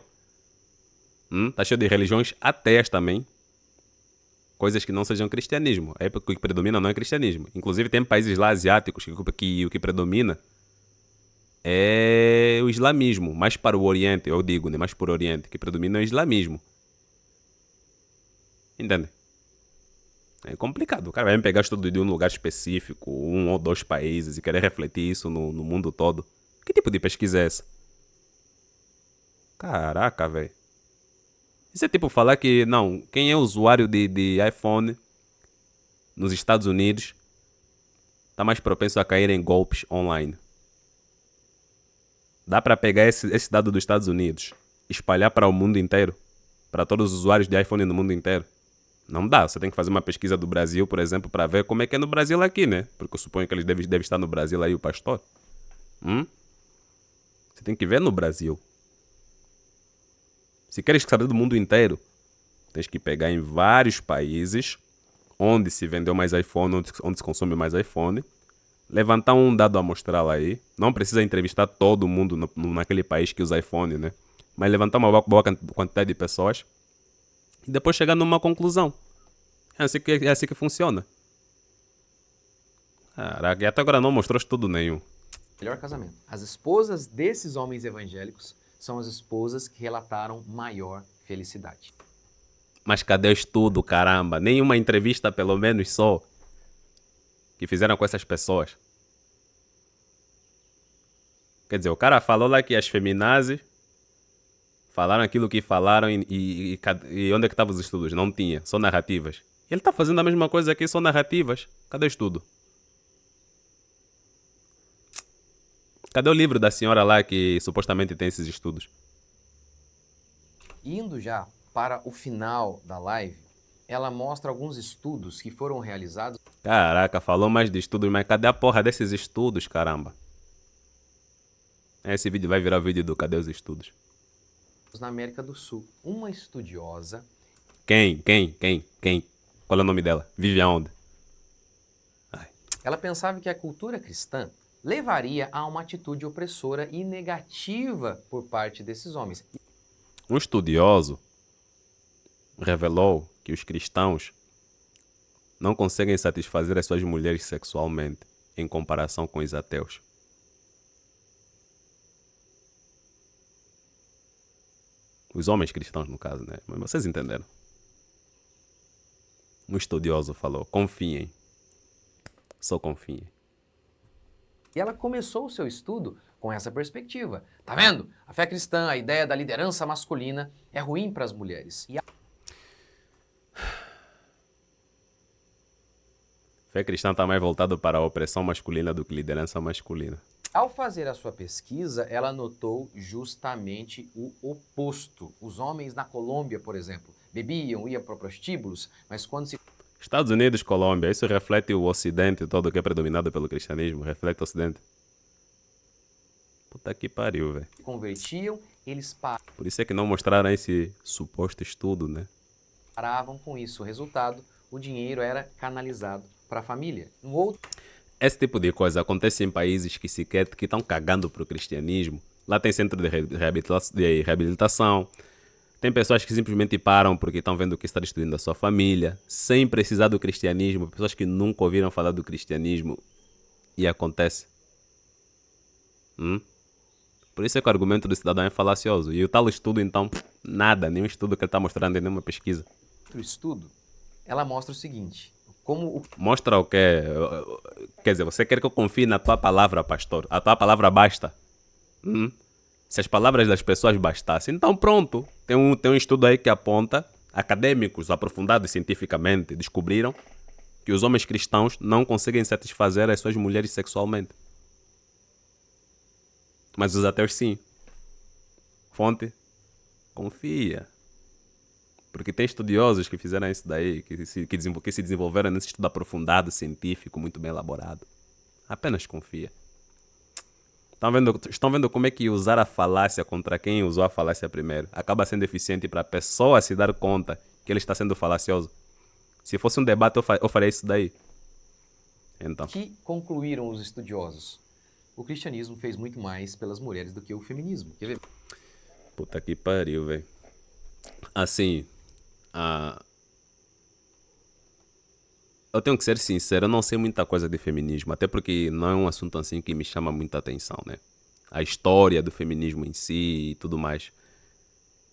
Speaker 1: Tá cheio de religiões ateias também. coisas que não sejam cristianismo. Aí o que predomina não é cristianismo. Inclusive tem países lá asiáticos que o que predomina é o islamismo. Mais para o Oriente, eu digo, né? Mais para o Oriente, que predomina é o islamismo. Entende? É complicado. O cara vai pegar estudo de um lugar específico, um ou dois países, e querer refletir isso no mundo todo. Que tipo de pesquisa é essa? Caraca, velho. Isso é tipo falar que, não, quem é usuário de iPhone nos Estados Unidos tá mais propenso a cair em golpes online. Dá pra pegar esse dado dos Estados Unidos, espalhar para o mundo inteiro, para todos os usuários de iPhone no mundo inteiro? Não dá. Você tem que fazer uma pesquisa do Brasil, por exemplo, para ver como é que é no Brasil aqui, né? Porque eu suponho que eles devem estar no Brasil aí, o pastor. Você tem que ver no Brasil. Se queres saber do mundo inteiro, tens que pegar em vários países onde se vendeu mais iPhone, onde se consome mais iPhone, levantar um dado amostral aí. Não precisa entrevistar todo mundo naquele país que usa iPhone, né? Mas levantar uma boa quantidade de pessoas e depois chegar numa conclusão. É assim que funciona. Caraca, e até agora não mostrou estudo nenhum.
Speaker 2: Melhor casamento. As esposas desses homens evangélicos são as esposas que relataram maior felicidade.
Speaker 1: Mas cadê o estudo, caramba? Nenhuma entrevista, pelo menos, só, que fizeram com essas pessoas. Quer dizer, o cara falou lá que as feminazes falaram aquilo que falaram e onde é que estavam os estudos? Não tinha, só narrativas. E ele tá fazendo a mesma coisa aqui, só narrativas. Cadê o estudo? Cadê o livro da senhora lá que supostamente tem esses estudos?
Speaker 2: Indo já para o final da live, ela mostra alguns estudos que foram realizados
Speaker 1: Caraca, falou mais de estudos, mas cadê a porra desses estudos, caramba? Esse vídeo vai virar vídeo do cadê os estudos?
Speaker 2: na América do Sul. Uma estudiosa
Speaker 1: Quem? Qual é o nome dela? Vive aonde?
Speaker 2: ela pensava que a cultura cristã levaria a uma atitude opressora e negativa por parte desses homens.
Speaker 1: Um estudioso revelou que os cristãos não conseguem satisfazer as suas mulheres sexualmente em comparação com os ateus. Os homens cristãos, no caso, né? Mas vocês entenderam. Um estudioso falou, confiem. Só confiem.
Speaker 2: E ela começou o seu estudo com essa perspectiva. Tá vendo? A fé cristã, a ideia da liderança masculina é ruim para as mulheres. E
Speaker 1: Fé cristã está mais voltado para a opressão masculina do que liderança masculina.
Speaker 2: ao fazer a sua pesquisa, ela notou justamente o oposto. Os homens na Colômbia, por exemplo, bebiam, iam para prostíbulos, mas quando se
Speaker 1: Estados Unidos, Colômbia, isso reflete o Ocidente todo que é predominado pelo cristianismo, reflete o Ocidente. Puta que pariu, velho.
Speaker 2: convertiam, eles
Speaker 1: Por isso é que não mostraram esse suposto estudo, né?
Speaker 2: paravam com isso. O resultado, o dinheiro era canalizado para a família. Um outro
Speaker 1: Esse tipo de coisa acontece em países que sequer que estão cagando pro cristianismo. Lá tem centro de reabilitação. Tem pessoas que simplesmente param porque estão vendo que está destruindo a sua família, sem precisar do cristianismo. Pessoas que nunca ouviram falar do cristianismo. E acontece. Por isso é que o argumento do cidadão é falacioso. E o tal estudo, então, nada, nenhum estudo que ele está mostrando em nenhuma pesquisa.
Speaker 2: estudo, ela mostra o seguinte, como o
Speaker 1: Mostra o quê? Quer dizer, você quer que eu confie na tua palavra, pastor? A tua palavra basta? Se as palavras das pessoas bastassem, então pronto. Tem um estudo aí que aponta, acadêmicos aprofundados cientificamente descobriram que os homens cristãos não conseguem satisfazer as suas mulheres sexualmente. Mas os ateus sim. Fonte? Confia. Porque tem estudiosos que fizeram isso daí, que se desenvolveram nesse estudo aprofundado, científico, muito bem elaborado. Apenas confia. Estão vendo como é que usar a falácia contra quem usou a falácia primeiro acaba sendo eficiente para a pessoa se dar conta que ele está sendo falacioso. Se fosse um debate, eu faria isso daí. Então,
Speaker 2: que concluíram os estudiosos? O cristianismo fez muito mais pelas mulheres do que o feminismo. Quer ver?
Speaker 1: puta que pariu, velho. Assim, eu tenho que ser sincero, eu não sei muita coisa de feminismo, até porque não é um assunto assim que me chama muita atenção, né? A história do feminismo em si e tudo mais.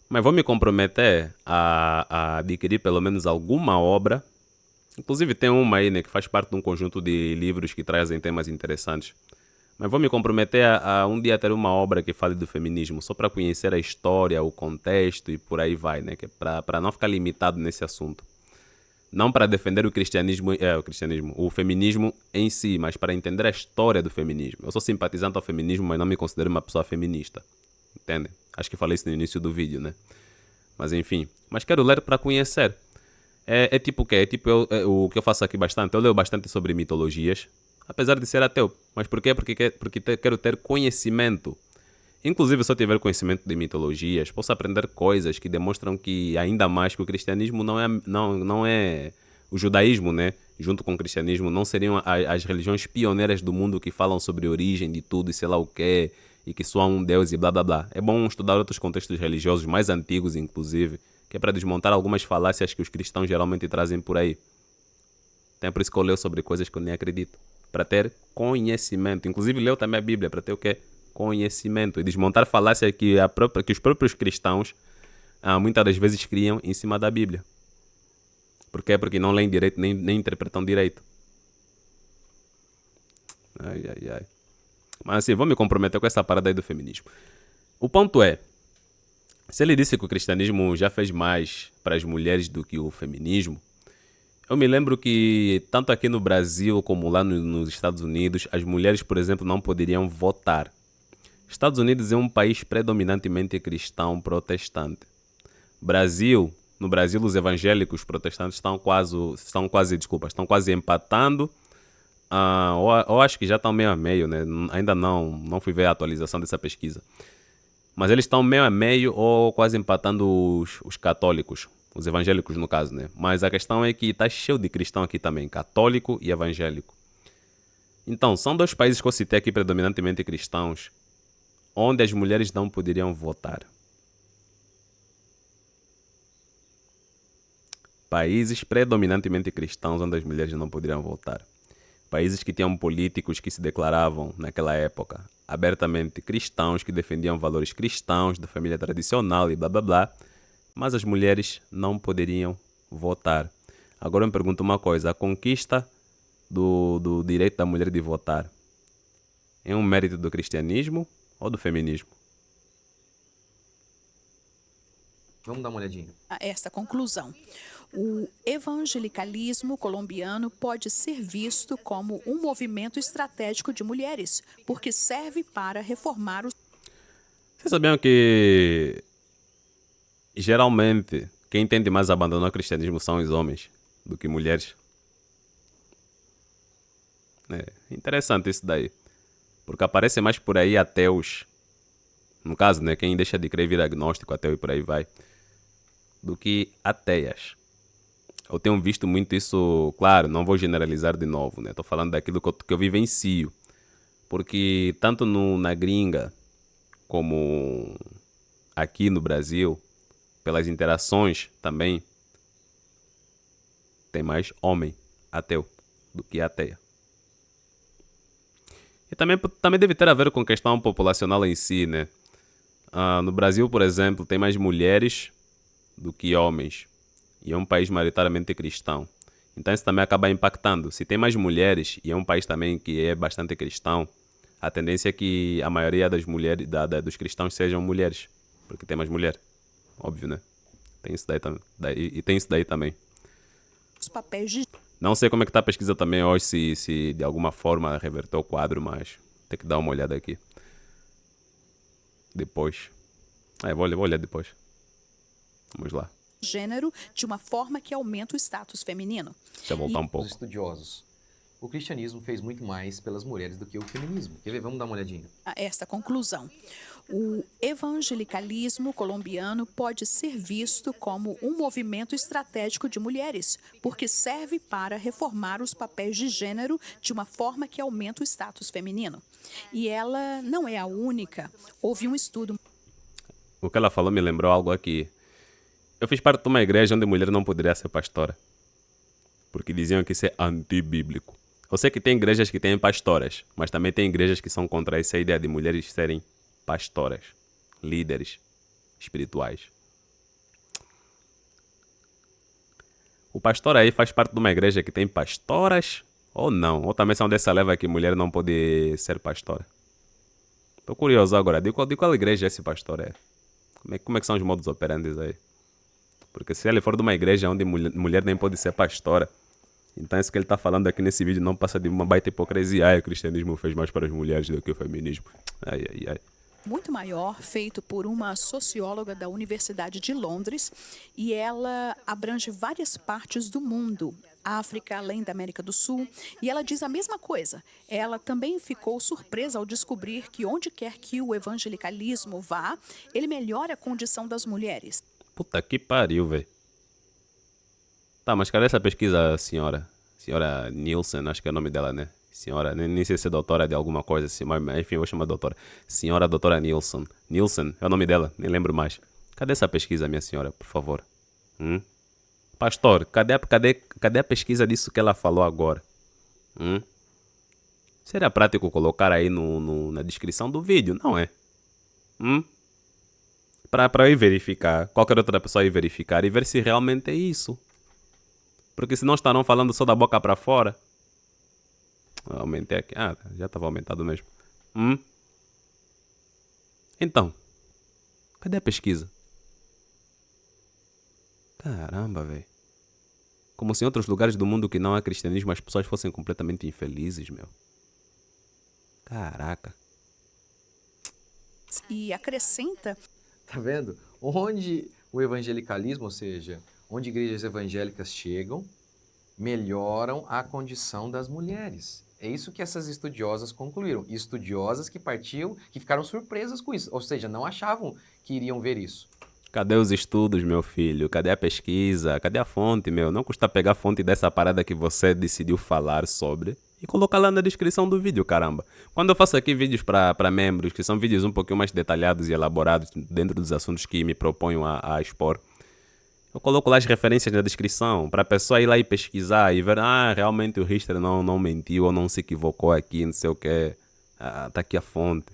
Speaker 1: Mas vou me comprometer a adquirir pelo menos alguma obra. Inclusive tem uma aí, né, que faz parte de um conjunto de livros que trazem temas interessantes. Mas vou me comprometer a um dia ter uma obra que fale do feminismo, só para conhecer a história, o contexto e por aí vai, né? Que para não ficar limitado nesse assunto. Não para defender o feminismo em si, mas para entender a história do feminismo. Eu sou simpatizante ao feminismo, mas não me considero uma pessoa feminista. Entende? Acho que falei isso no início do vídeo, né? Mas enfim. Mas quero ler para conhecer. É tipo o quê? É tipo o que eu faço aqui bastante. Eu leio bastante sobre mitologias, apesar de ser ateu. Mas por quê? Porque quero ter conhecimento. Inclusive, se eu tiver conhecimento de mitologias, posso aprender coisas que demonstram que, ainda mais, que o cristianismo não é o judaísmo, né? Junto com o cristianismo, não seriam as religiões pioneiras do mundo que falam sobre a origem de tudo e sei lá o quê, e que só há um Deus e blá blá blá. É bom estudar outros contextos religiosos, mais antigos inclusive, que é para desmontar algumas falácias que os cristãos geralmente trazem por aí. Então é por isso que eu leio sobre coisas que eu nem acredito. Para ter conhecimento. Inclusive, leio também a Bíblia, para ter o quê? Conhecimento. E desmontar falácias que os próprios cristãos muitas das vezes criam em cima da Bíblia. Por quê? Porque não leem direito, nem interpretam direito. Ai, ai, ai. Mas assim, vou me comprometer com essa parada aí do feminismo. O ponto é, se ele disse que o cristianismo já fez mais para as mulheres do que o feminismo, eu me lembro que, tanto aqui no Brasil como lá nos Estados Unidos, as mulheres, por exemplo, não poderiam votar. Estados Unidos é um país predominantemente cristão protestante. No Brasil, os evangélicos protestantes estão quase empatando. Ou acho que já estão meio a meio, né? Ainda não fui ver a atualização dessa pesquisa. Mas eles estão meio a meio ou quase empatando os católicos. Os evangélicos, no caso, né? Mas a questão é que está cheio de cristão aqui também, católico e evangélico. Então, são dois países que eu citei aqui predominantemente cristãos, onde as mulheres não poderiam votar. Países predominantemente cristãos, onde as mulheres não poderiam votar. Países que tinham políticos que se declaravam, naquela época, abertamente cristãos, que defendiam valores cristãos, da família tradicional e blá blá blá, mas as mulheres não poderiam votar. Agora eu me pergunto uma coisa, a conquista do direito da mulher de votar é um mérito do cristianismo ou do feminismo?
Speaker 2: Vamos dar uma olhadinha.
Speaker 4: A esta conclusão. O evangelicalismo colombiano pode ser visto como um movimento estratégico de mulheres, porque serve para reformar os
Speaker 1: Vocês sabiam que geralmente quem tende mais a abandonar o cristianismo são os homens do que mulheres? É interessante isso daí. Porque aparecem mais por aí ateus. No caso, né? Quem deixa de crer vira agnóstico, ateu e por aí vai. Do que ateias. Eu tenho visto muito isso, claro, não vou generalizar de novo, né? Estou falando daquilo que eu vivencio. Porque tanto na gringa como aqui no Brasil, pelas interações também, tem mais homem ateu do que ateia. E também deve ter a ver com questão populacional em si, né? No Brasil, por exemplo, tem mais mulheres do que homens. E é um país maioritariamente cristão. Então isso também acaba impactando. Se tem mais mulheres e é um país também que é bastante cristão, a tendência é que a maioria das mulheres, dos cristãos sejam mulheres. Porque tem mais mulher. Óbvio, né? Tem isso tem isso daí também.
Speaker 4: papéis de
Speaker 1: Não sei como é que está a pesquisa também hoje, se de alguma forma reverteu o quadro, mas tem que dar uma olhada aqui. Depois. Vou olhar depois. Vamos lá.
Speaker 4: gênero de uma forma que aumenta o status feminino.
Speaker 1: Deixa eu voltar um
Speaker 2: Os
Speaker 1: pouco.
Speaker 2: estudiosos. O cristianismo fez muito mais pelas mulheres do que o feminismo. Quer ver? Vamos dar uma olhadinha.
Speaker 4: A esta conclusão. O evangelicalismo colombiano pode ser visto como um movimento estratégico de mulheres, porque serve para reformar os papéis de gênero de uma forma que aumenta o status feminino. E ela não é a única. Houve um estudo.
Speaker 1: O que ela falou me lembrou algo aqui. Eu fiz parte de uma igreja onde mulher não poderia ser pastora. porque diziam que isso é antibíblico. Eu sei que tem igrejas que têm pastoras, mas também tem igrejas que são contra essa ideia de mulheres serem pastoras, líderes espirituais. O pastor aí faz parte de uma igreja que tem pastoras ou não? Ou também são dessa leva que mulher não pode ser pastora? Estou curioso agora, de qual igreja esse pastor é? Como é que são os modos operantes aí? Porque se ele for de uma igreja onde mulher nem pode ser pastora, então isso que ele está falando aqui nesse vídeo não passa de uma baita hipocrisia. Ai, o cristianismo fez mais para as mulheres do que o feminismo. Ai, ai, ai.
Speaker 4: Muito maior, feito por uma socióloga da Universidade de Londres, e ela abrange várias partes do mundo, África, além da América do Sul, e ela diz a mesma coisa. Ela também ficou surpresa ao descobrir que onde quer que o evangelicalismo vá, ele melhora a condição das mulheres.
Speaker 1: Puta que pariu, velho. Tá, mas cadê essa pesquisa, senhora? Senhora Nielsen, acho que é o nome dela, né? Senhora, nem sei se é doutora de alguma coisa, assim, mas enfim, eu vou chamar doutora. Senhora doutora Nielsen. Nielsen é o nome dela, nem lembro mais. Cadê essa pesquisa, minha senhora, por favor? Pastor, cadê a pesquisa disso que ela falou agora? Seria prático colocar aí na descrição do vídeo, não é? Para eu ir verificar, qualquer outra pessoa ir verificar e ver se realmente é isso. Porque senão estarão falando só da boca para fora. Aumentei aqui. Ah, já estava aumentado mesmo. Então, cadê a pesquisa? Caramba, velho. Como se em outros lugares do mundo que não há cristianismo as pessoas fossem completamente infelizes, meu. Caraca.
Speaker 4: E acrescenta...
Speaker 2: Tá vendo? Onde o evangelicalismo, ou seja, onde igrejas evangélicas chegam, melhoram a condição das mulheres. É isso que essas estudiosas concluíram. Estudiosas que ficaram surpresas com isso. Ou seja, não achavam que iriam ver isso.
Speaker 1: Cadê os estudos, meu filho? Cadê a pesquisa? Cadê a fonte, meu? Não custa pegar a fonte dessa parada que você decidiu falar sobre e colocar lá na descrição do vídeo, caramba. Quando eu faço aqui vídeos para membros, que são vídeos um pouquinho mais detalhados e elaborados dentro dos assuntos que me proponho a expor, eu coloco lá as referências na descrição para a pessoa ir lá e pesquisar e ver, realmente o Richter não mentiu ou não se equivocou aqui, não sei o que. Tá aqui a fonte.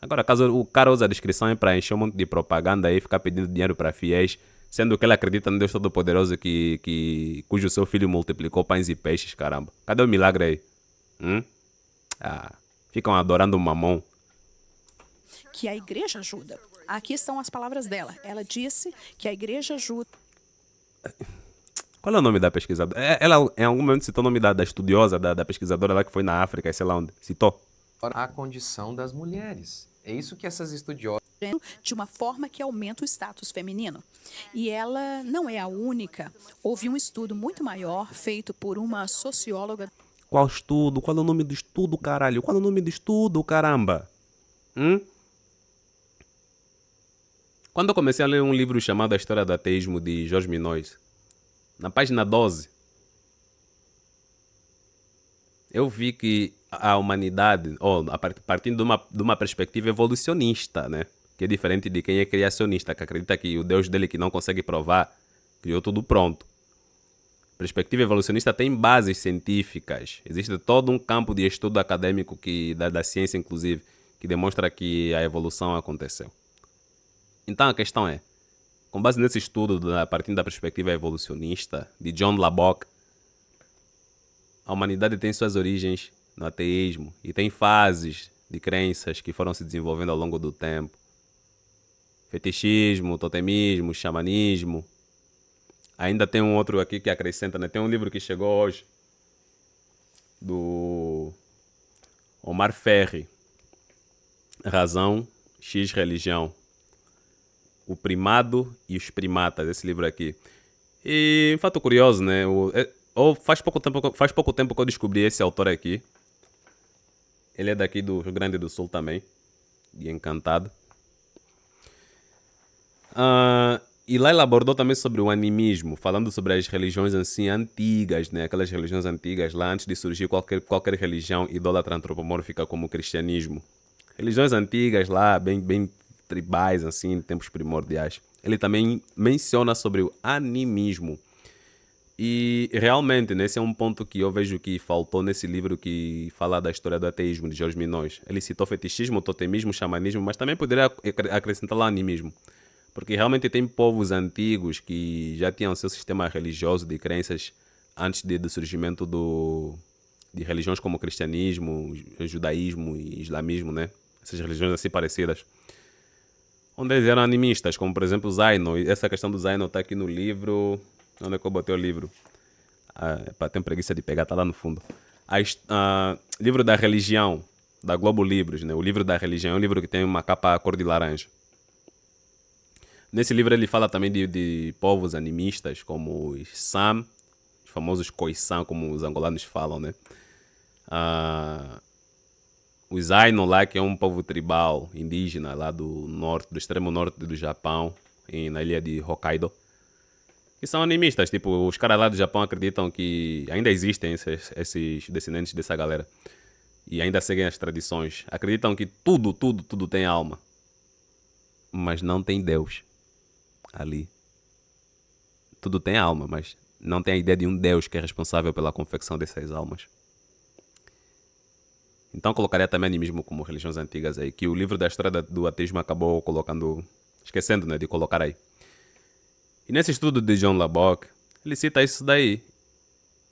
Speaker 1: Agora, caso o cara usa a descrição para encher um monte de propaganda e ficar pedindo dinheiro para fiéis, sendo que ele acredita no Deus Todo-Poderoso cujo seu filho multiplicou pães e peixes, caramba. Cadê o milagre aí? Ficam adorando o mamão.
Speaker 4: Que a igreja ajuda. Aqui estão as palavras dela. Ela disse que a igreja ajuda.
Speaker 1: Qual é o nome da pesquisadora? Ela em algum momento citou o nome da estudiosa, da pesquisadora lá que foi na África, sei lá onde. Citou?
Speaker 2: A condição das mulheres. É isso que essas estudiosas...
Speaker 4: de uma forma que aumenta o status feminino. E ela não é a única. Houve um estudo muito maior feito por uma socióloga.
Speaker 1: Qual estudo? Qual é o nome do estudo, caralho? Qual é o nome do estudo, caramba? Quando eu comecei a ler um livro chamado A História do Ateísmo, de Jorge Minays, na página 12, eu vi que a humanidade, partindo de uma perspectiva evolucionista, né? Que é diferente de quem é criacionista, que acredita que o Deus dele que não consegue provar, criou tudo pronto. Perspectiva evolucionista tem bases científicas. Existe todo um campo de estudo acadêmico da ciência, inclusive, que demonstra que a evolução aconteceu. Então a questão é, com base nesse estudo, partindo da perspectiva evolucionista, de John Lubbock, a humanidade tem suas origens no ateísmo e tem fases de crenças que foram se desenvolvendo ao longo do tempo. Fetichismo, totemismo, xamanismo. Ainda tem um outro aqui que acrescenta, né? Tem um livro que chegou hoje, do Omar Ferri, Razão, X Religião. O Primado e os Primatas, esse livro aqui. E um fato curioso, né? Faz pouco tempo que eu descobri esse autor aqui. Ele é daqui do Rio Grande do Sul também, de Encantado. E lá ele abordou também sobre o animismo, falando sobre as religiões assim antigas, né? Aquelas religiões antigas lá antes de surgir qualquer religião idólatra antropomórfica como o cristianismo. Religiões antigas lá, bem tribais, assim, em tempos primordiais. Ele também menciona sobre o animismo. E realmente, né, esse é um ponto que eu vejo que faltou nesse livro que fala da história do ateísmo de Jorge Minóis. Ele citou fetichismo, totemismo, xamanismo, mas também poderia acrescentar lá animismo. Porque realmente tem povos antigos que já tinham seu sistema religioso de crenças antes do surgimento de religiões como o cristianismo, o judaísmo e islamismo, né? Essas religiões assim parecidas. Onde eles eram animistas, como por exemplo o Zaino. E essa questão do Zaino está aqui no livro. Onde é que eu botei o livro? Tenho preguiça de pegar, tá lá no fundo. Livro da Religião, da Globo Livros, né? O livro da religião é um livro que tem uma capa cor de laranja. Nesse livro ele fala também de povos animistas, como os Sam, os famosos Khoisan, como os angolanos falam, né? Os Aino lá, que é um povo tribal indígena lá do norte, do extremo norte do Japão, na ilha de Hokkaido. Que são animistas, tipo, os caras lá do Japão acreditam que ainda existem esses descendentes dessa galera. E ainda seguem as tradições. Acreditam que tudo tem alma. Mas não tem Deus ali. Tudo tem alma, mas não tem a ideia de um Deus que é responsável pela confecção dessas almas. Então colocaria também animismo como religiões antigas aí, que o livro da história do ateísmo acabou esquecendo, né, de colocar aí. E nesse estudo de John Lubbock, ele cita isso daí.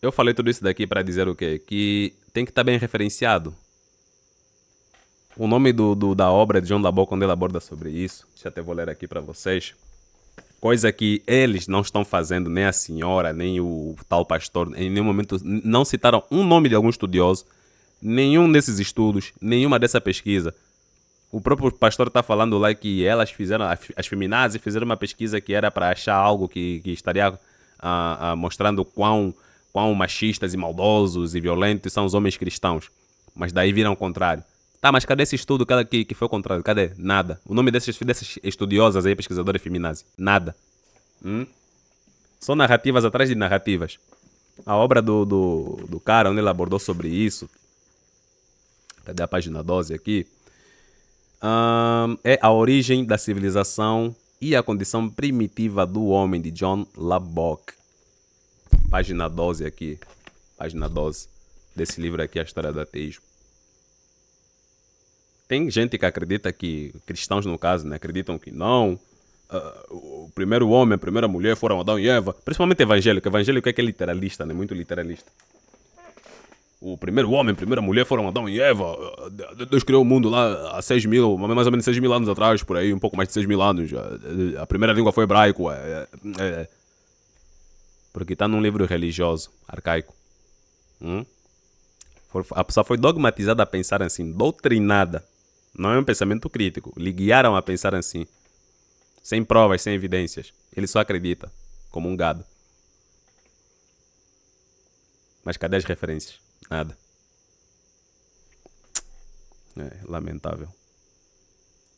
Speaker 1: Eu falei tudo isso daqui para dizer o quê? Que tem que estar bem referenciado. O nome da obra de John Lubbock, quando ele aborda sobre isso, deixa eu até vou ler aqui para vocês. Coisa que eles não estão fazendo, nem a senhora, nem o tal pastor, em nenhum momento não citaram um nome de algum estudioso, nenhum desses estudos, nenhuma dessa pesquisa. O próprio pastor está falando lá que elas fizeram, as feminazes fizeram uma pesquisa que era para achar algo que estaria mostrando quão machistas e maldosos e violentos são os homens cristãos. Mas daí viram o contrário. Tá, mas cadê esse estudo que foi o contrário? Cadê? Nada. O nome dessas estudiosas aí, pesquisadoras feminazes? Nada. Só narrativas atrás de narrativas. A obra do cara, onde ele abordou sobre isso, cadê a página 12 aqui? É A Origem da Civilização e a Condição Primitiva do Homem, de John Lubbock. Página 12 aqui. Página 12 desse livro aqui, A História do Ateísmo. Tem gente que acredita que, cristãos no caso, né, acreditam que não, o primeiro homem, a primeira mulher foram Adão e Eva, principalmente evangélico. Evangélico é que é literalista, né, muito literalista. O primeiro homem, a primeira mulher foram Adão e Eva. Deus criou o mundo lá há 6 mil, mais ou menos 6 mil anos atrás, por aí, um pouco mais de 6 mil anos. A primeira língua foi hebraico. Porque está num livro religioso, arcaico. A pessoa foi dogmatizada a pensar assim, doutrinada. Não é um pensamento crítico. Lhe guiaram a pensar assim. Sem provas, sem evidências. Ele só acredita, como um gado. Mas cadê as referências? Nada. É lamentável.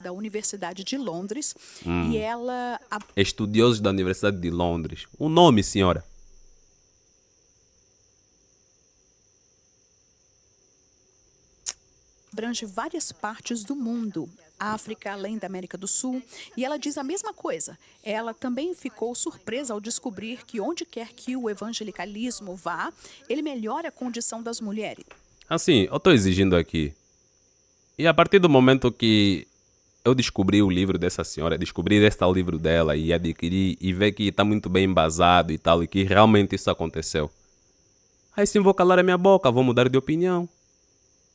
Speaker 4: Da Universidade de Londres. E ela...
Speaker 1: Estudiosos da Universidade de Londres. O nome, senhora?
Speaker 4: abrange várias partes do mundo, África, além da América do Sul, e ela diz a mesma coisa. Ela também ficou surpresa ao descobrir que onde quer que o evangelicalismo vá, ele melhora a condição das mulheres.
Speaker 1: Assim, eu estou exigindo aqui. E a partir do momento que eu descobri o livro dessa senhora, descobri esse tal livro dela e adquiri e ver que está muito bem embasado e tal, e que realmente isso aconteceu. Aí sim vou calar a minha boca, vou mudar de opinião.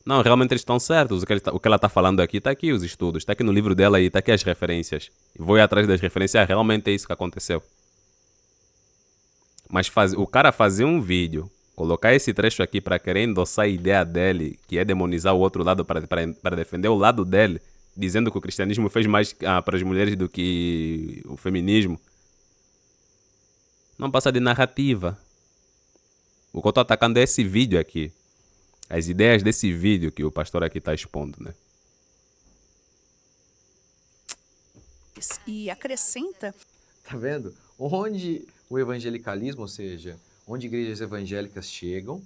Speaker 1: Não, realmente eles estão certos. O que ela está falando aqui está aqui, os estudos. Está aqui no livro dela e está aqui as referências. E vou ir atrás das referências. Realmente é isso que aconteceu. Mas o cara fazer um vídeo, colocar esse trecho aqui para querer endossar a ideia dele, que é demonizar o outro lado para defender o lado dele, dizendo que o cristianismo fez mais para as mulheres do que o feminismo, não passa de narrativa. O que eu estou atacando é esse vídeo aqui. As ideias desse vídeo que o pastor aqui está expondo, né?
Speaker 4: E acrescenta...
Speaker 2: Tá vendo? Onde o evangelicalismo, ou seja, onde igrejas evangélicas chegam,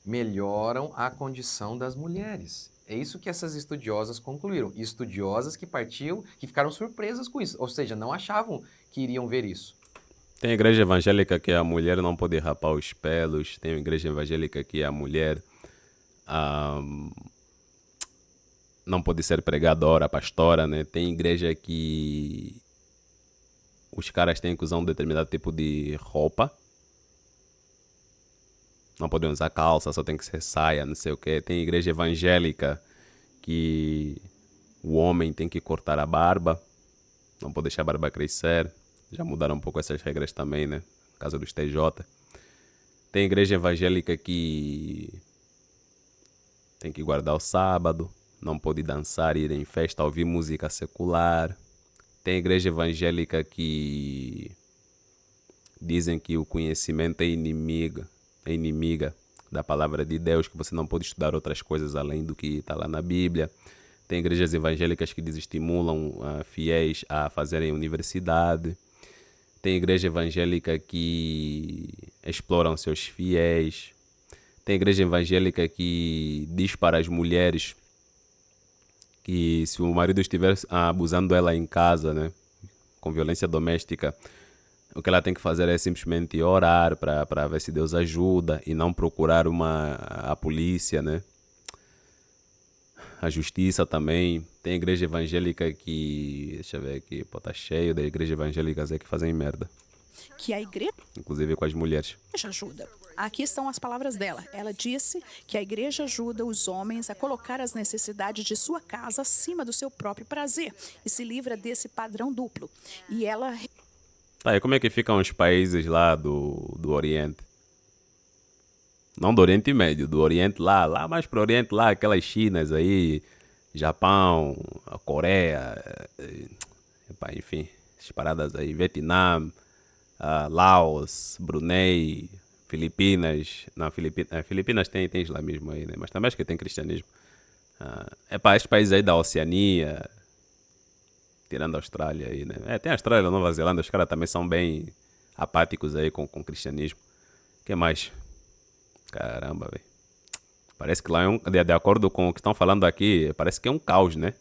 Speaker 2: melhoram a condição das mulheres. É isso que essas estudiosas concluíram. Estudiosas que ficaram surpresas com isso. Ou seja, não achavam que iriam ver isso.
Speaker 1: Tem igreja evangélica que a mulher não pode rapar os pelos, tem igreja evangélica que a mulher ah, não pode ser pregadora, pastora, né? Tem igreja que os caras têm que usar um determinado tipo de roupa, não podem usar calça, só tem que ser saia, não sei o quê. Tem igreja evangélica que o homem tem que cortar a barba, não pode deixar a barba crescer. Já mudaram um pouco essas regras também, né? No caso dos TJ. Tem igreja evangélica que tem que guardar o sábado, não pode dançar, ir em festa, ouvir música secular. Tem igreja evangélica que dizem que o conhecimento é inimiga da palavra de Deus, que você não pode estudar outras coisas além do que está lá na Bíblia. Tem igrejas evangélicas que desestimulam fiéis a fazerem universidade. Tem igreja evangélica que exploram seus fiéis. Tem igreja evangélica que diz para as mulheres que se o marido estiver abusando dela em casa, né, com violência doméstica, o que ela tem que fazer é simplesmente orar para ver se Deus ajuda e não procurar a polícia, né? A justiça também. Tem igreja evangélica que... Deixa eu ver aqui, pô, tá cheio de igrejas evangélicas aí que fazem merda.
Speaker 4: Que a igreja
Speaker 1: Inclusive com as mulheres.
Speaker 4: ajuda. Aqui estão as palavras dela. Ela disse que a igreja ajuda os homens a colocar as necessidades de sua casa acima do seu próprio prazer e se livra desse padrão duplo. E ela
Speaker 1: Tá, e como é que ficam os países lá do Oriente? Não do Oriente Médio, do Oriente lá mais pro Oriente lá, aquelas Chinas aí, Japão, a Coreia, epá, enfim, essas paradas aí, Vietnã, Laos, Brunei, Filipinas, não, Filipinas tem islamismo aí, né? Mas também acho que tem cristianismo. Epá, esses países aí da Oceania, tirando a Austrália aí, né? Tem a Austrália e Nova Zelândia, os caras também são bem apáticos aí com cristianismo. O que mais? Caramba, velho. Parece que lá de acordo com o que estão falando aqui, parece que é um caos, né?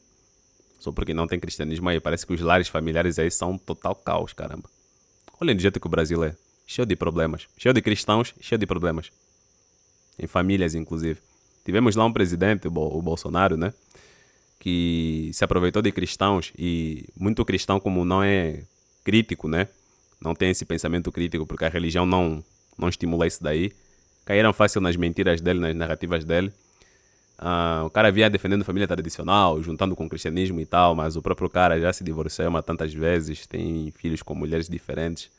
Speaker 1: Só porque não tem cristianismo aí. Parece que os lares familiares aí são um total caos, caramba. Olha do jeito que o Brasil é. Cheio de problemas. Cheio de cristãos, cheio de problemas. Em famílias, inclusive. Tivemos lá um presidente, o Bolsonaro, né? Que se aproveitou de cristãos e muito cristão, como não é crítico, né? Não tem esse pensamento crítico, porque a religião não estimula isso daí. Caíram fácil nas mentiras dele, nas narrativas dele. O cara via defendendo família tradicional, juntando com o cristianismo e tal, mas o próprio cara já se divorciou tantas vezes, tem filhos com mulheres diferentes.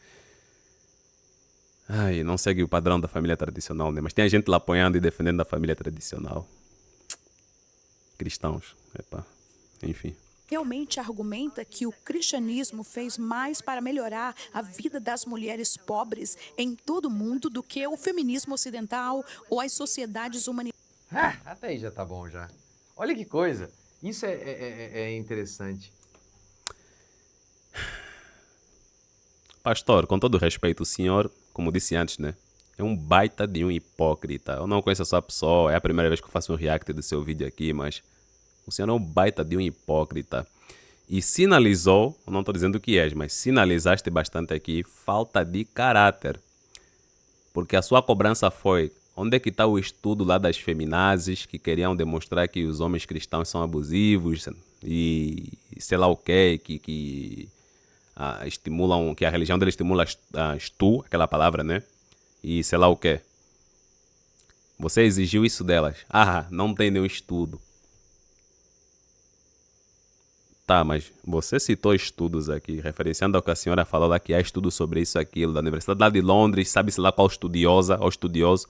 Speaker 1: Ai, não segue o padrão da família tradicional, né? Mas tem a gente lá apoiando e defendendo a família tradicional. Cristãos, epa, enfim.
Speaker 4: realmente argumenta que o cristianismo fez mais para melhorar a vida das mulheres pobres em todo o mundo do que o feminismo ocidental ou as sociedades humanitárias.
Speaker 2: Até aí já tá bom já. Olha que coisa. Isso é interessante.
Speaker 1: Pastor, com todo respeito, o senhor, como disse antes, né? É um baita de um hipócrita. Eu não conheço a sua pessoa, é a primeira vez que eu faço um react do seu vídeo aqui, mas o senhor é um baita de um hipócrita. E sinalizou, eu não estou dizendo o que és, mas sinalizaste bastante aqui, falta de caráter. Porque a sua cobrança foi, onde é que está o estudo lá das feminazes que queriam demonstrar que os homens cristãos são abusivos e sei lá o quê, que estimulam, que a religião deles estimula aquela palavra, né? E sei lá o quê. Você exigiu isso delas. Não tem nenhum estudo. Tá, mas você citou estudos aqui, referenciando ao que a senhora falou lá, que há estudos sobre isso e aquilo, da Universidade lá de Londres, sabe-se lá qual estudiosa ou estudioso,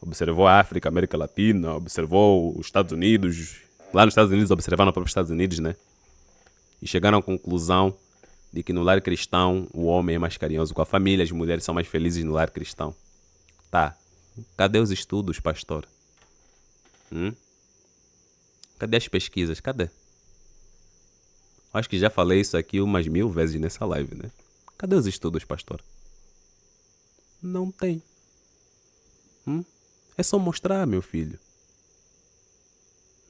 Speaker 1: observou a África, a América Latina, observou os Estados Unidos, lá nos Estados Unidos observaram os próprios Estados Unidos, né? E chegaram à conclusão de que no lar cristão o homem é mais carinhoso com a família, as mulheres são mais felizes no lar cristão. Tá, cadê os estudos, pastor? Cadê as pesquisas? Cadê? Acho que já falei isso aqui umas 1000 vezes nessa live, né? Cadê os estudos, pastor? Não tem. É só mostrar, meu filho.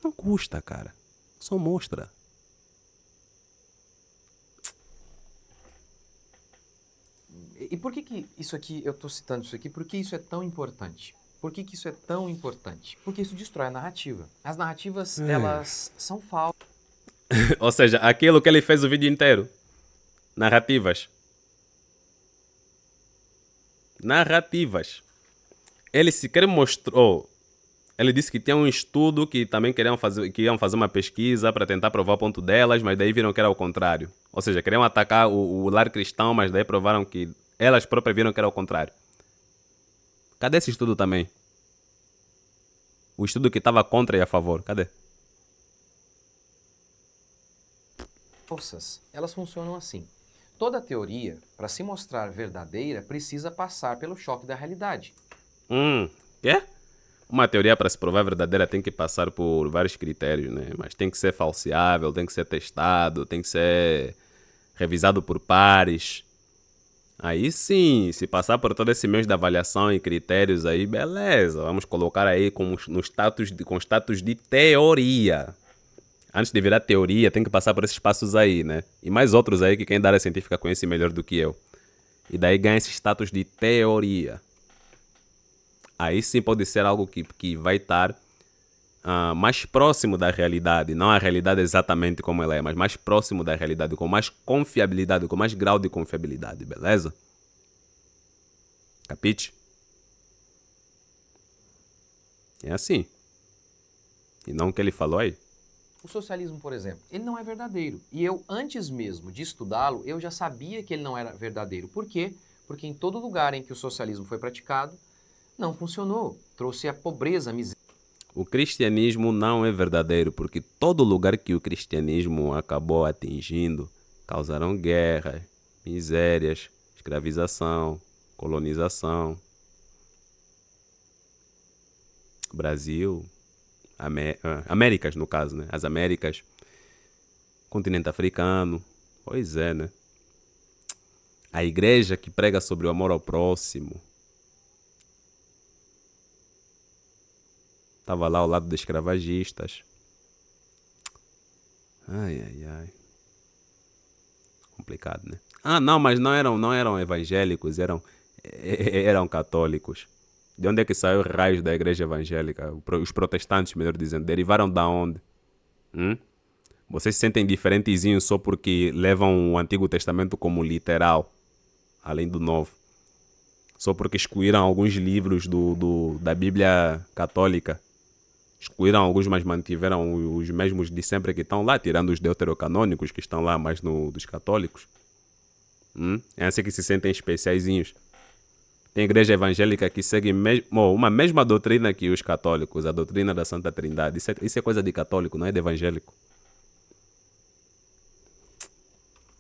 Speaker 1: Não custa, cara. Só mostra.
Speaker 2: E por que isso aqui, eu estou citando isso aqui, por que isso é tão importante? Por que isso é tão importante? Porque isso destrói a narrativa. As narrativas, elas são falsas.
Speaker 1: Ou seja, aquilo que ele fez o vídeo inteiro. Narrativas. Narrativas. Ele sequer mostrou. Ele disse que tinha um estudo que também que iam fazer uma pesquisa para tentar provar o ponto delas, mas daí viram que era o contrário. Ou seja, queriam atacar o lar cristão, mas daí provaram que elas próprias viram que era o contrário. Cadê esse estudo também? O estudo que estava contra e a favor, cadê?
Speaker 2: Elas funcionam assim. Toda teoria, para se mostrar verdadeira, precisa passar pelo choque da realidade.
Speaker 1: Quê? Uma teoria para se provar verdadeira tem que passar por vários critérios, né? Mas tem que ser falseável, tem que ser testado, tem que ser revisado por pares. Aí sim, se passar por todo esse mês de avaliação e critérios aí, beleza. Vamos colocar aí com status de teoria. Antes de virar teoria, tem que passar por esses passos aí, né? E mais outros aí que quem da área científica conhece melhor do que eu. E daí ganha esse status de teoria. Aí sim pode ser algo que vai estar mais próximo da realidade. Não a realidade exatamente como ela é, mas mais próximo da realidade, com mais confiabilidade, com mais grau de confiabilidade, beleza? Capite? É assim. E não o que ele falou aí.
Speaker 2: O socialismo, por exemplo, ele não é verdadeiro. E eu, antes mesmo de estudá-lo, eu já sabia que ele não era verdadeiro. Por quê? Porque em todo lugar em que o socialismo foi praticado, não funcionou. Trouxe a pobreza, a miséria.
Speaker 1: O cristianismo não é verdadeiro, porque todo lugar que o cristianismo acabou atingindo causaram guerras, misérias, escravização, colonização. Brasil, Américas no caso, né? As Américas, continente africano, pois é, né? A igreja que prega sobre o amor ao próximo estava lá ao lado dos escravagistas. Ai, ai, ai. Complicado, né? Não, mas não eram evangélicos, eram católicos. De onde é que saiu o raio da igreja evangélica? Os protestantes, melhor dizendo, derivaram da onde? Vocês se sentem diferentezinhos só porque levam o Antigo Testamento como literal, além do Novo. Só porque excluíram alguns livros da Bíblia católica. Excluíram alguns, mas mantiveram os mesmos de sempre que estão lá, tirando os deuterocanônicos que estão lá mais dos católicos. É assim que se sentem especiaizinhos. Tem igreja evangélica que segue uma mesma doutrina que os católicos, a doutrina da Santa Trindade. Isso é coisa de católico, não é de evangélico.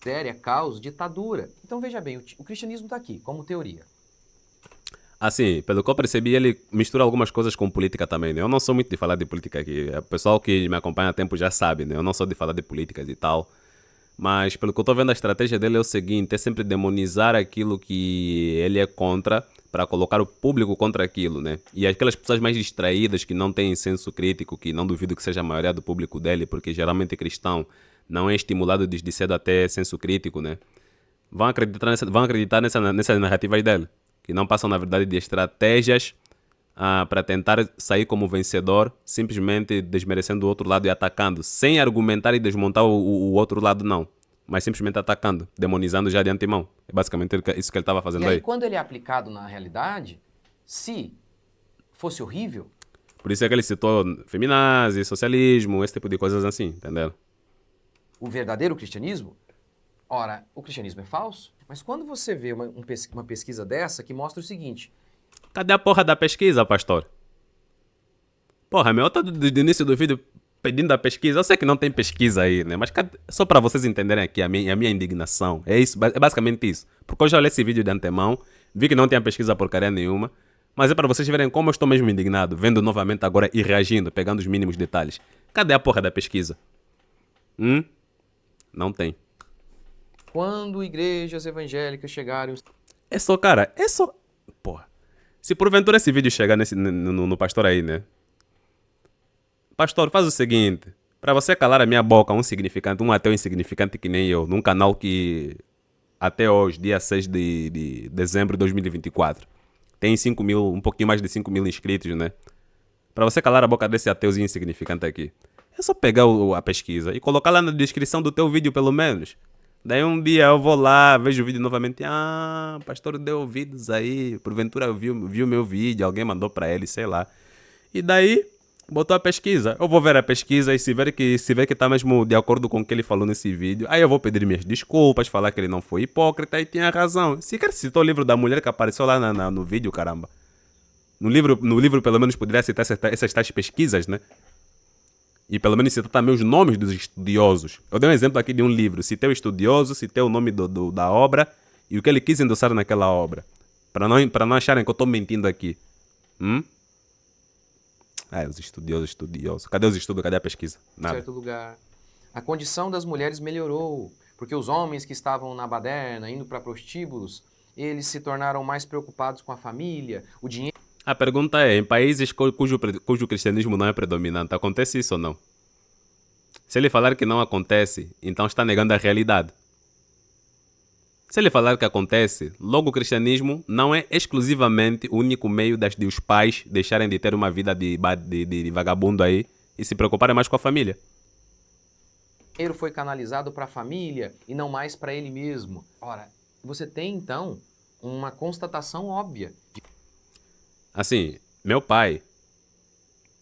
Speaker 2: Miséria, caos, ditadura. Então veja bem, o cristianismo está aqui, como teoria.
Speaker 1: Assim, pelo que eu percebi, ele mistura algumas coisas com política também, né? Eu não sou muito de falar de política aqui. O pessoal que me acompanha há tempo já sabe, né? Eu não sou de falar de políticas e tal. Mas pelo que eu tô vendo, a estratégia dele é o seguinte, é sempre demonizar aquilo que ele é contra para colocar o público contra aquilo, né? E aquelas pessoas mais distraídas, que não têm senso crítico, que não duvido que seja a maioria do público dele, porque geralmente cristão não é estimulado desde cedo até senso crítico, né? Vão acreditar nessas narrativas dele, que não passam, na verdade, de estratégias para tentar sair como vencedor, simplesmente desmerecendo o outro lado e atacando, sem argumentar e desmontar o outro lado, não. Mas simplesmente atacando, demonizando já de antemão. É basicamente isso que ele estava fazendo
Speaker 2: E aí,
Speaker 1: aí.
Speaker 2: quando ele é aplicado na realidade, se fosse horrível...
Speaker 1: Por isso é que ele citou feminazi, socialismo, esse tipo de coisas assim, entendeu?
Speaker 2: O verdadeiro cristianismo? Ora, o cristianismo é falso, mas quando você vê uma pesquisa dessa que mostra o seguinte...
Speaker 1: Cadê a porra da pesquisa, pastor? Porra, meu, eu tô do início do vídeo pedindo a pesquisa. Eu sei que não tem pesquisa aí, né? Mas só para vocês entenderem aqui a minha indignação. É isso, é basicamente isso. Porque eu já olhei esse vídeo de antemão, vi que não tinha pesquisa porcaria nenhuma. Mas é para vocês verem como eu estou mesmo indignado, vendo novamente agora e reagindo, pegando os mínimos detalhes. Cadê a porra da pesquisa? Não tem.
Speaker 2: Quando igrejas evangélicas chegarem...
Speaker 1: É só, cara, é só... Porra. Se porventura esse vídeo chegar no pastor aí, né? Pastor, faz o seguinte. Pra você calar a minha boca, um ateu insignificante que nem eu, num canal que até hoje, dia 6 de dezembro de 2024, tem 5 mil, um pouquinho mais de 5 mil inscritos, né? Para você calar a boca desse ateuzinho insignificante aqui, é só pegar a pesquisa e colocar lá na descrição do teu vídeo, pelo menos. Daí um dia eu vou lá, vejo o vídeo novamente. Ah, o pastor deu ouvidos aí. Porventura viu meu vídeo, alguém mandou para ele, sei lá. E daí, botou a pesquisa. Eu vou ver a pesquisa e se ver que tá mesmo de acordo com o que ele falou nesse vídeo, aí eu vou pedir minhas desculpas, falar que ele não foi hipócrita e tinha razão. Se quer citar o livro da mulher que apareceu lá no vídeo, caramba. No livro, pelo menos, poderia citar essas tais pesquisas, né? E pelo menos citar também os nomes dos estudiosos. Eu dei um exemplo aqui de um livro. Citei o estudioso, citei o nome da obra e o que ele quis endossar naquela obra. Para não acharem que eu estou mentindo aqui. Os estudiosos. Cadê os estudos? Cadê a pesquisa? Nada.
Speaker 2: Certo lugar. A condição das mulheres melhorou, porque os homens que estavam na baderna, indo para prostíbulos, eles se tornaram mais preocupados com a família, o dinheiro.
Speaker 1: A pergunta é, em países cujo cristianismo não é predominante, acontece isso ou não? Se ele falar que não acontece, então está negando a realidade. Se ele falar que acontece, logo o cristianismo não é exclusivamente o único meio de os pais deixarem de ter uma vida de vagabundo aí e se preocuparem mais com a família.
Speaker 2: O dinheiro foi canalizado para a família e não mais para ele mesmo. Ora, você tem então uma constatação óbvia.
Speaker 1: Assim, meu pai,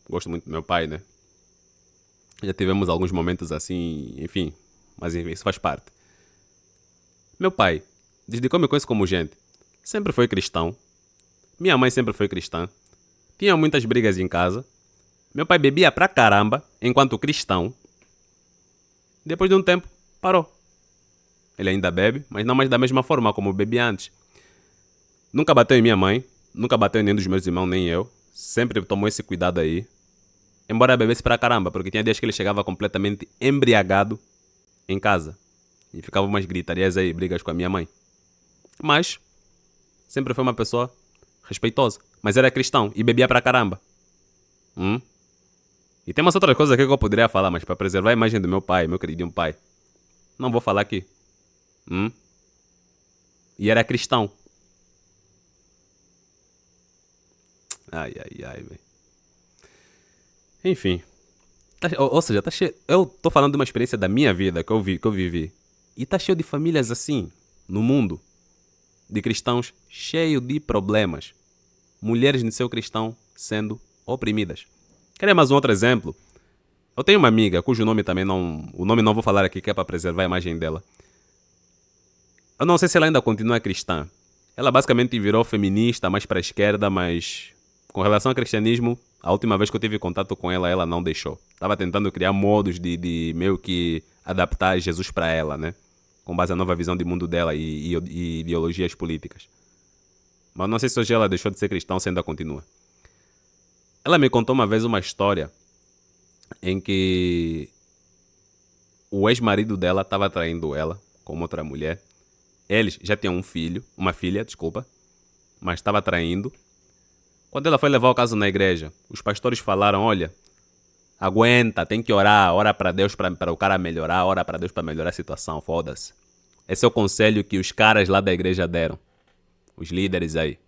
Speaker 1: gosto muito do meu pai, né? Já tivemos alguns momentos assim, enfim, mas enfim, isso faz parte. Meu pai, desde que eu me conheço como gente, sempre foi cristão. Minha mãe sempre foi cristã. Tinha muitas brigas em casa. Meu pai bebia pra caramba enquanto cristão. Depois de um tempo, parou. Ele ainda bebe, mas não mais da mesma forma como bebia antes. Nunca bateu em minha mãe, nunca bateu em nenhum dos meus irmãos, nem eu. Sempre tomou esse cuidado aí. Embora bebesse pra caramba, porque tinha dias que ele chegava completamente embriagado em casa. E ficava umas gritarias aí, brigas com a minha mãe. Mas sempre foi uma pessoa respeitosa. Mas era cristão e bebia pra caramba. E tem umas outras coisas aqui que eu poderia falar, mas para preservar a imagem do meu pai, meu queridinho pai, não vou falar aqui. E era cristão. Ai, velho. Enfim. Ou seja, tá cheio. Eu tô falando de uma experiência da minha vida que eu vivi. E tá cheio de famílias assim, no mundo. De cristãos cheio de problemas. Mulheres no seu cristão sendo oprimidas. Quer mais um outro exemplo? Eu tenho uma amiga cujo nome também não... O nome não vou falar aqui que é para preservar a imagem dela. Eu não sei se ela ainda continua cristã. Ela basicamente virou feminista, mais para a esquerda, mas... Com relação ao cristianismo, a última vez que eu tive contato com ela, ela não deixou. Estava tentando criar modos de meio que adaptar Jesus para ela, né? Com base na nova visão de mundo dela e ideologias políticas. Mas não sei se hoje ela deixou de ser cristã, se ainda continua. Ela me contou uma vez uma história em que o ex-marido dela estava traindo ela com outra mulher. Eles já tinham uma filha, mas estava traindo. Quando ela foi levar o caso na igreja, os pastores falaram, olha, aguenta, tem que orar, ora para Deus para o cara melhorar, ora para Deus para melhorar a situação, foda-se. Esse é o conselho que os caras lá da igreja deram, os líderes aí.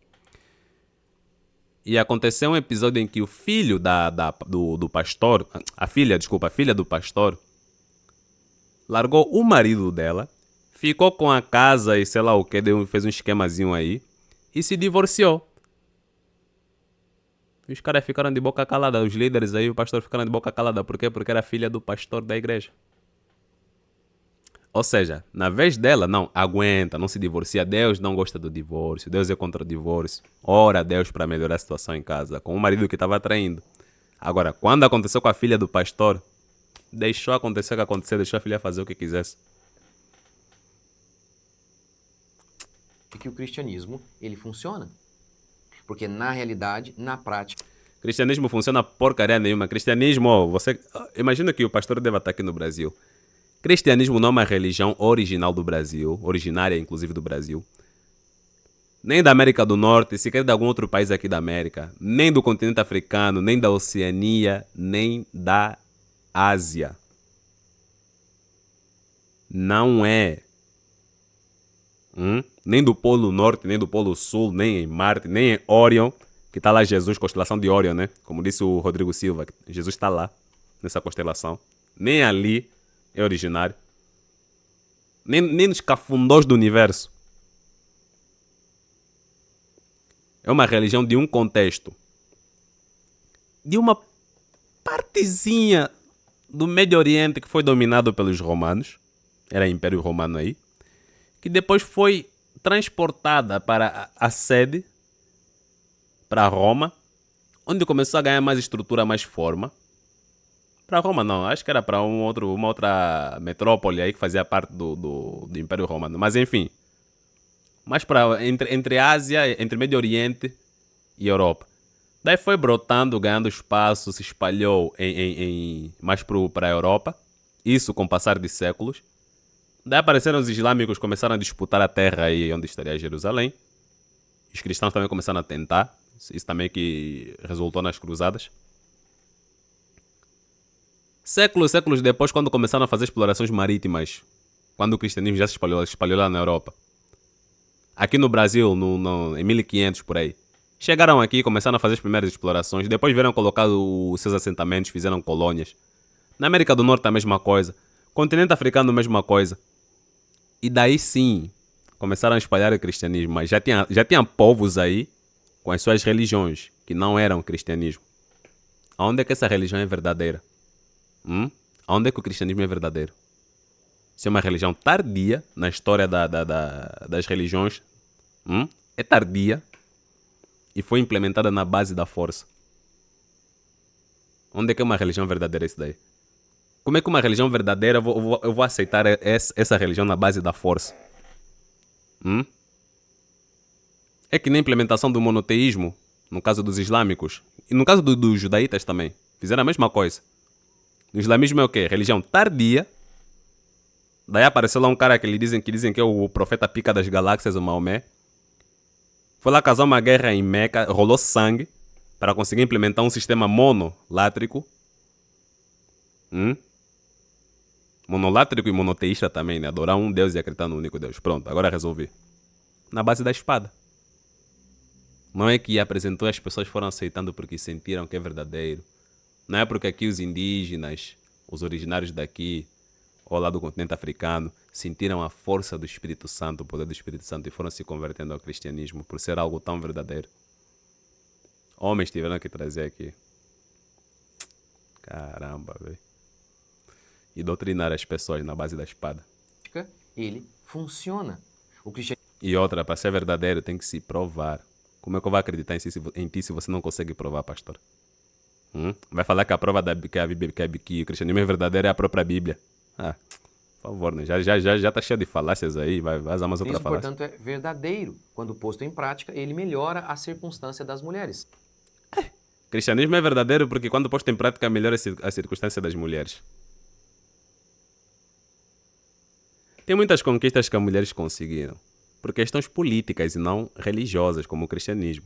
Speaker 1: E aconteceu um episódio em que o filho do pastor, a filha do pastor, largou o marido dela, ficou com a casa e sei lá o que, fez um esquemazinho aí e se divorciou. E os caras ficaram de boca calada, os líderes aí, o pastor ficaram de boca calada. Por quê? Porque era filha do pastor da igreja. Ou seja, na vez dela, não, aguenta, não se divorcia. Deus não gosta do divórcio, Deus é contra o divórcio. Ora a Deus para melhorar a situação em casa, com o marido que estava traindo. Agora, quando aconteceu com a filha do pastor, deixou acontecer o que aconteceu, deixou a filha fazer o que quisesse.
Speaker 2: E que o cristianismo, ele funciona. Porque na realidade, na prática...
Speaker 1: Cristianismo funciona porcaria nenhuma. Cristianismo, você... Imagina que o pastor deva estar aqui no Brasil. Cristianismo não é uma religião original do Brasil, originária inclusive do Brasil. Nem da América do Norte, sequer de algum outro país aqui da América. Nem do continente africano, nem da Oceania, nem da Ásia. Não é. Nem do Polo Norte, nem do Polo Sul, nem em Marte, nem em Orion, que está lá Jesus, constelação de Orion, né? Como disse o Rodrigo Silva, Jesus está lá, nessa constelação. Nem ali é originário. Nem nos cafundós do universo. É uma religião de um contexto. De uma partezinha do Médio Oriente que foi dominado pelos romanos. Era Império Romano aí. Que depois foi transportada para a sede, para Roma, onde começou a ganhar mais estrutura, mais forma. Para Roma não, acho que era para uma outra metrópole aí que fazia parte do Império Romano. Mas enfim, mais para entre Ásia, entre Médio Oriente e Europa. Daí foi brotando, ganhando espaço, se espalhou mais para a Europa. Isso com o passar de séculos. Daí apareceram os islâmicos, começaram a disputar a terra aí onde estaria Jerusalém. Os cristãos também começaram a tentar. Isso também que resultou nas cruzadas. Séculos depois, quando começaram a fazer explorações marítimas, quando o cristianismo já se espalhou lá na Europa. Aqui no Brasil, em 1500 por aí. Chegaram aqui, começaram a fazer as primeiras explorações. Depois vieram colocar os seus assentamentos, fizeram colônias. Na América do Norte a mesma coisa. Continente africano a mesma coisa. E daí sim, começaram a espalhar o cristianismo. Mas já tinha povos aí com as suas religiões, que não eram cristianismo. Aonde é que essa religião é verdadeira? Aonde é que o cristianismo é verdadeiro? Isso é uma religião tardia na história das religiões. É tardia e foi implementada na base da força. Onde é que é uma religião verdadeira isso daí? Como é que uma religião verdadeira eu vou aceitar essa religião na base da força? É que na implementação do monoteísmo, no caso dos islâmicos, e no caso dos judaítas também, fizeram a mesma coisa. O islamismo é o quê? Religião tardia. Daí apareceu lá um cara que dizem que é o profeta pica das galáxias, o Maomé. Foi lá causar uma guerra em Meca, rolou sangue para conseguir implementar um sistema monolátrico. Monolátrico e monoteísta também, né? Adorar um Deus e acreditar no único Deus. Pronto, agora resolvi. Na base da espada. Não é que apresentou e as pessoas foram aceitando porque sentiram que é verdadeiro. Não é porque aqui os indígenas, os originários daqui, ou lá do continente africano, sentiram a força do Espírito Santo, o poder do Espírito Santo e foram se convertendo ao cristianismo por ser algo tão verdadeiro. Homens tiveram que trazer aqui. Caramba, velho. E doutrinar as pessoas na base da espada.
Speaker 2: Ele funciona. O cristianismo...
Speaker 1: E outra, para ser verdadeiro, tem que se provar. Como é que eu vou acreditar em ti se você não consegue provar, pastor? Vai falar que a prova que o cristianismo é verdadeiro é a própria Bíblia. Por favor, né? Já tá cheio de falácias aí, vai usar mais outra falácia.
Speaker 2: portanto, é verdadeiro. Quando posto em prática, ele melhora a circunstância das mulheres.
Speaker 1: Cristianismo é verdadeiro porque quando posto em prática melhora a circunstância das mulheres. Tem muitas conquistas que as mulheres conseguiram por questões políticas e não religiosas, como o cristianismo.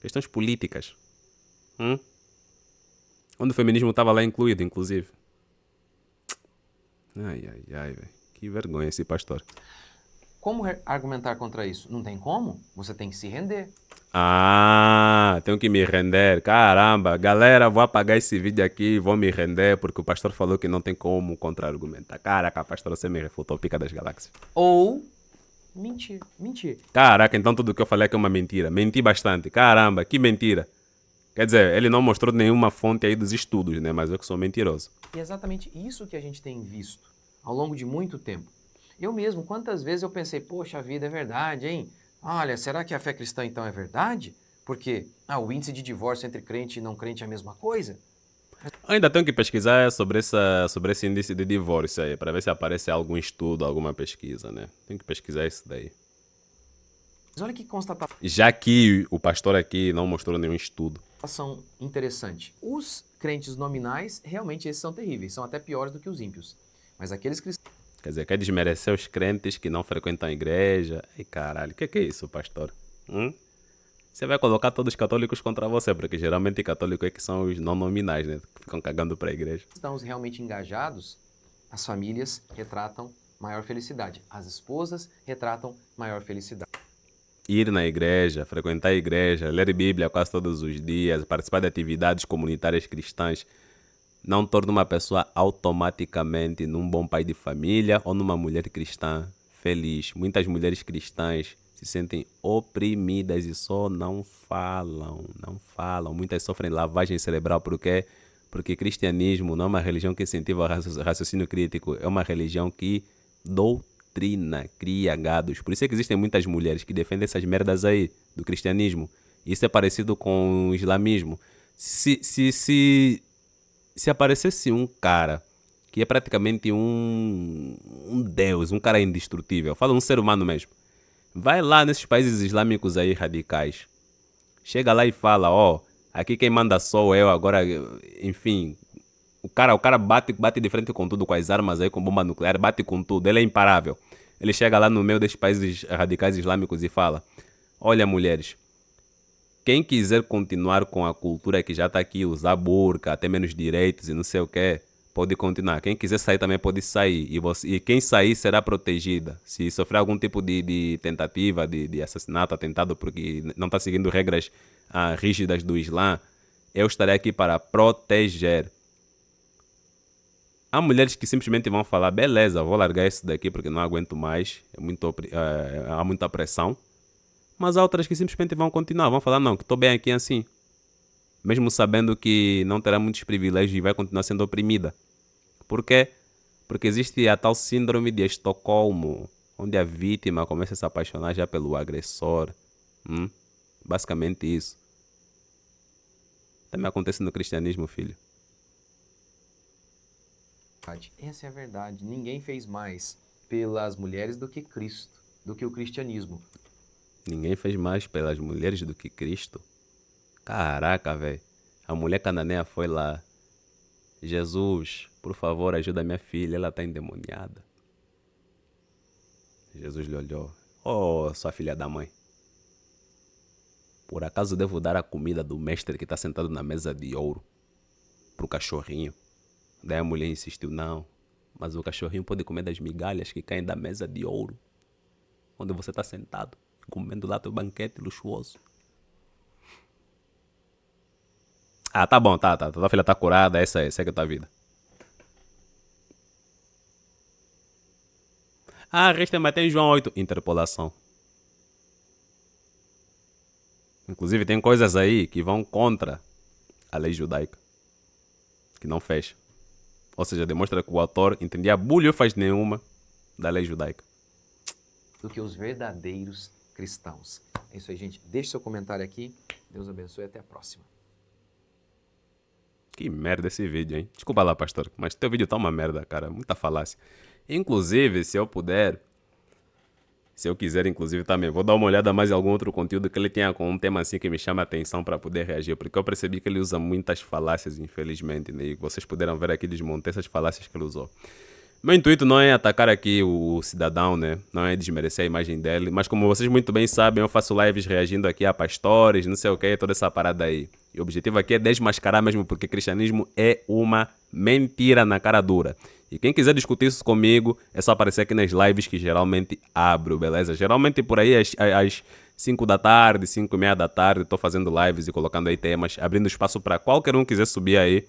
Speaker 1: Questões políticas. Onde o feminismo estava lá incluído, inclusive. Ai, velho. Que vergonha esse pastor.
Speaker 2: Como argumentar contra isso? Não tem como? Você tem que se render.
Speaker 1: Tenho que me render. Caramba, galera, vou apagar esse vídeo aqui e vou me render porque o pastor falou que não tem como contra-argumentar. Caraca, pastor, você me refutou, pica das galáxias.
Speaker 2: Ou mentir.
Speaker 1: Caraca, então tudo que eu falei aqui é uma mentira. Menti bastante. Caramba, que mentira. Quer dizer, ele não mostrou nenhuma fonte aí dos estudos, né? Mas eu que sou mentiroso.
Speaker 2: E é exatamente isso que a gente tem visto ao longo de muito tempo. Eu mesmo, quantas vezes eu pensei, poxa, a vida é verdade, hein? Olha, será que a fé cristã então é verdade? Porque o índice de divórcio entre crente e não crente é a mesma coisa?
Speaker 1: Ainda tenho que pesquisar sobre esse índice de divórcio aí, para ver se aparece algum estudo, alguma pesquisa, né? Tenho que pesquisar isso daí.
Speaker 2: Mas olha que constatação
Speaker 1: Já que o pastor aqui não mostrou nenhum estudo.
Speaker 2: interessante. Os crentes nominais, realmente esses são terríveis, são até piores do que os ímpios. Mas aqueles cristãos...
Speaker 1: Quer dizer, quer desmerecer os crentes que não frequentam a igreja. Ai, caralho, o que é isso, pastor? Você vai colocar todos os católicos contra você, porque geralmente católicos é que são os não nominais, né? Que ficam cagando para a igreja.
Speaker 2: Cristãos realmente engajados, as famílias retratam maior felicidade. As esposas retratam maior felicidade.
Speaker 1: Ir na igreja, frequentar a igreja, ler Bíblia quase todos os dias, participar de atividades comunitárias cristãs, não torna uma pessoa automaticamente num bom pai de família ou numa mulher cristã feliz. Muitas mulheres cristãs se sentem oprimidas e só não falam. Muitas sofrem lavagem cerebral. Por quê? Porque cristianismo não é uma religião que incentiva o raciocínio crítico, é uma religião que doutrina, cria gados. Por isso é que existem muitas mulheres que defendem essas merdas aí do cristianismo. Isso é parecido com o islamismo. Se aparecesse um cara que é praticamente um deus, um cara indestrutível, fala um ser humano mesmo, vai lá nesses países islâmicos aí radicais, chega lá e fala, aqui quem manda sou eu, agora, enfim, o cara bate de frente com tudo, com as armas aí, com bomba nuclear, bate com tudo, ele é imparável. Ele chega lá no meio desses países radicais islâmicos e fala, olha mulheres, quem quiser continuar com a cultura que já está aqui, usar burca, ter menos direitos e não sei o que, pode continuar. Quem quiser sair também pode sair. E quem sair será protegida. Se sofrer algum tipo de tentativa de assassinato, atentado, porque não está seguindo regras rígidas do Islã, eu estarei aqui para proteger. Há mulheres que simplesmente vão falar, beleza, vou largar isso daqui porque não aguento mais, há muita pressão. Mas há outras que simplesmente vão continuar, vão falar, não, que estou bem aqui assim. Mesmo sabendo que não terá muitos privilégios e vai continuar sendo oprimida. Por quê? Porque existe a tal síndrome de Estocolmo, onde a vítima começa a se apaixonar já pelo agressor. Basicamente isso. Também acontece no cristianismo, filho.
Speaker 2: Essa é a verdade. Ninguém fez mais pelas mulheres do que Cristo, do que o cristianismo.
Speaker 1: Ninguém fez mais pelas mulheres do que Cristo. Caraca, velho. A mulher cananeia foi lá. Jesus, por favor, ajuda minha filha, ela está endemoniada. Jesus lhe olhou. Sua filha da mãe. Por acaso devo dar a comida do mestre que está sentado na mesa de ouro pro cachorrinho? Daí a mulher insistiu, não. Mas o cachorrinho pode comer das migalhas que caem da mesa de ouro, onde você está sentado, comendo lá teu banquete luxuoso. Tá bom, tá. Tua filha tá curada, essa aí, segue a tua vida. Resta Mateus João 8. Interpolação. Inclusive tem coisas aí que vão contra a lei judaica, que não fecha. Ou seja, demonstra que o autor entendia bulho faz nenhuma da lei judaica.
Speaker 2: Do que os verdadeiros cristãos. É isso aí, gente. Deixe seu comentário aqui. Deus abençoe e até a próxima.
Speaker 1: Que merda esse vídeo, hein? Desculpa lá, pastor, mas teu vídeo tá uma merda, cara. Muita falácia. Inclusive, se eu quiser, inclusive, também, vou dar uma olhada mais em algum outro conteúdo que ele tenha com um tema assim que me chama a atenção para poder reagir, porque eu percebi que ele usa muitas falácias, infelizmente, né? E vocês puderam ver aqui, desmontei essas falácias que ele usou. Meu intuito não é atacar aqui o cidadão, né? Não é desmerecer a imagem dele, mas como vocês muito bem sabem, eu faço lives reagindo aqui a pastores, não sei o que, toda essa parada aí. E o objetivo aqui é desmascarar mesmo, porque cristianismo é uma mentira na cara dura. E quem quiser discutir isso comigo, é só aparecer aqui nas lives que geralmente abro, beleza? Geralmente por aí às 5 da tarde, 5 e meia da tarde, estou fazendo lives e colocando aí temas, abrindo espaço para qualquer um que quiser subir aí.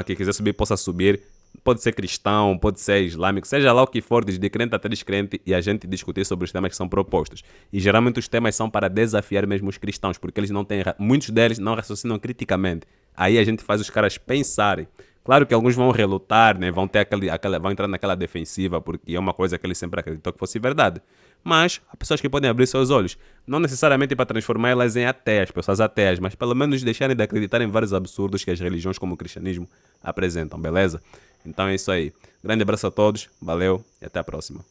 Speaker 1: Quem quiser subir, possa subir. Pode ser cristão, pode ser islâmico, seja lá o que for, desde crente até descrente, e a gente discutir sobre os temas que são propostos. E geralmente os temas são para desafiar mesmo os cristãos, porque eles não têm, muitos deles não raciocinam criticamente. Aí a gente faz os caras pensarem. Claro que alguns vão relutar, né? Vão entrar naquela defensiva, porque é uma coisa que eles sempre acreditou que fosse verdade. Mas há pessoas que podem abrir seus olhos, não necessariamente para transformá-las em ateias, pessoas ateias, mas pelo menos deixarem de acreditar em vários absurdos que as religiões como o cristianismo apresentam, beleza? Então é isso aí. Grande abraço a todos, valeu e até a próxima.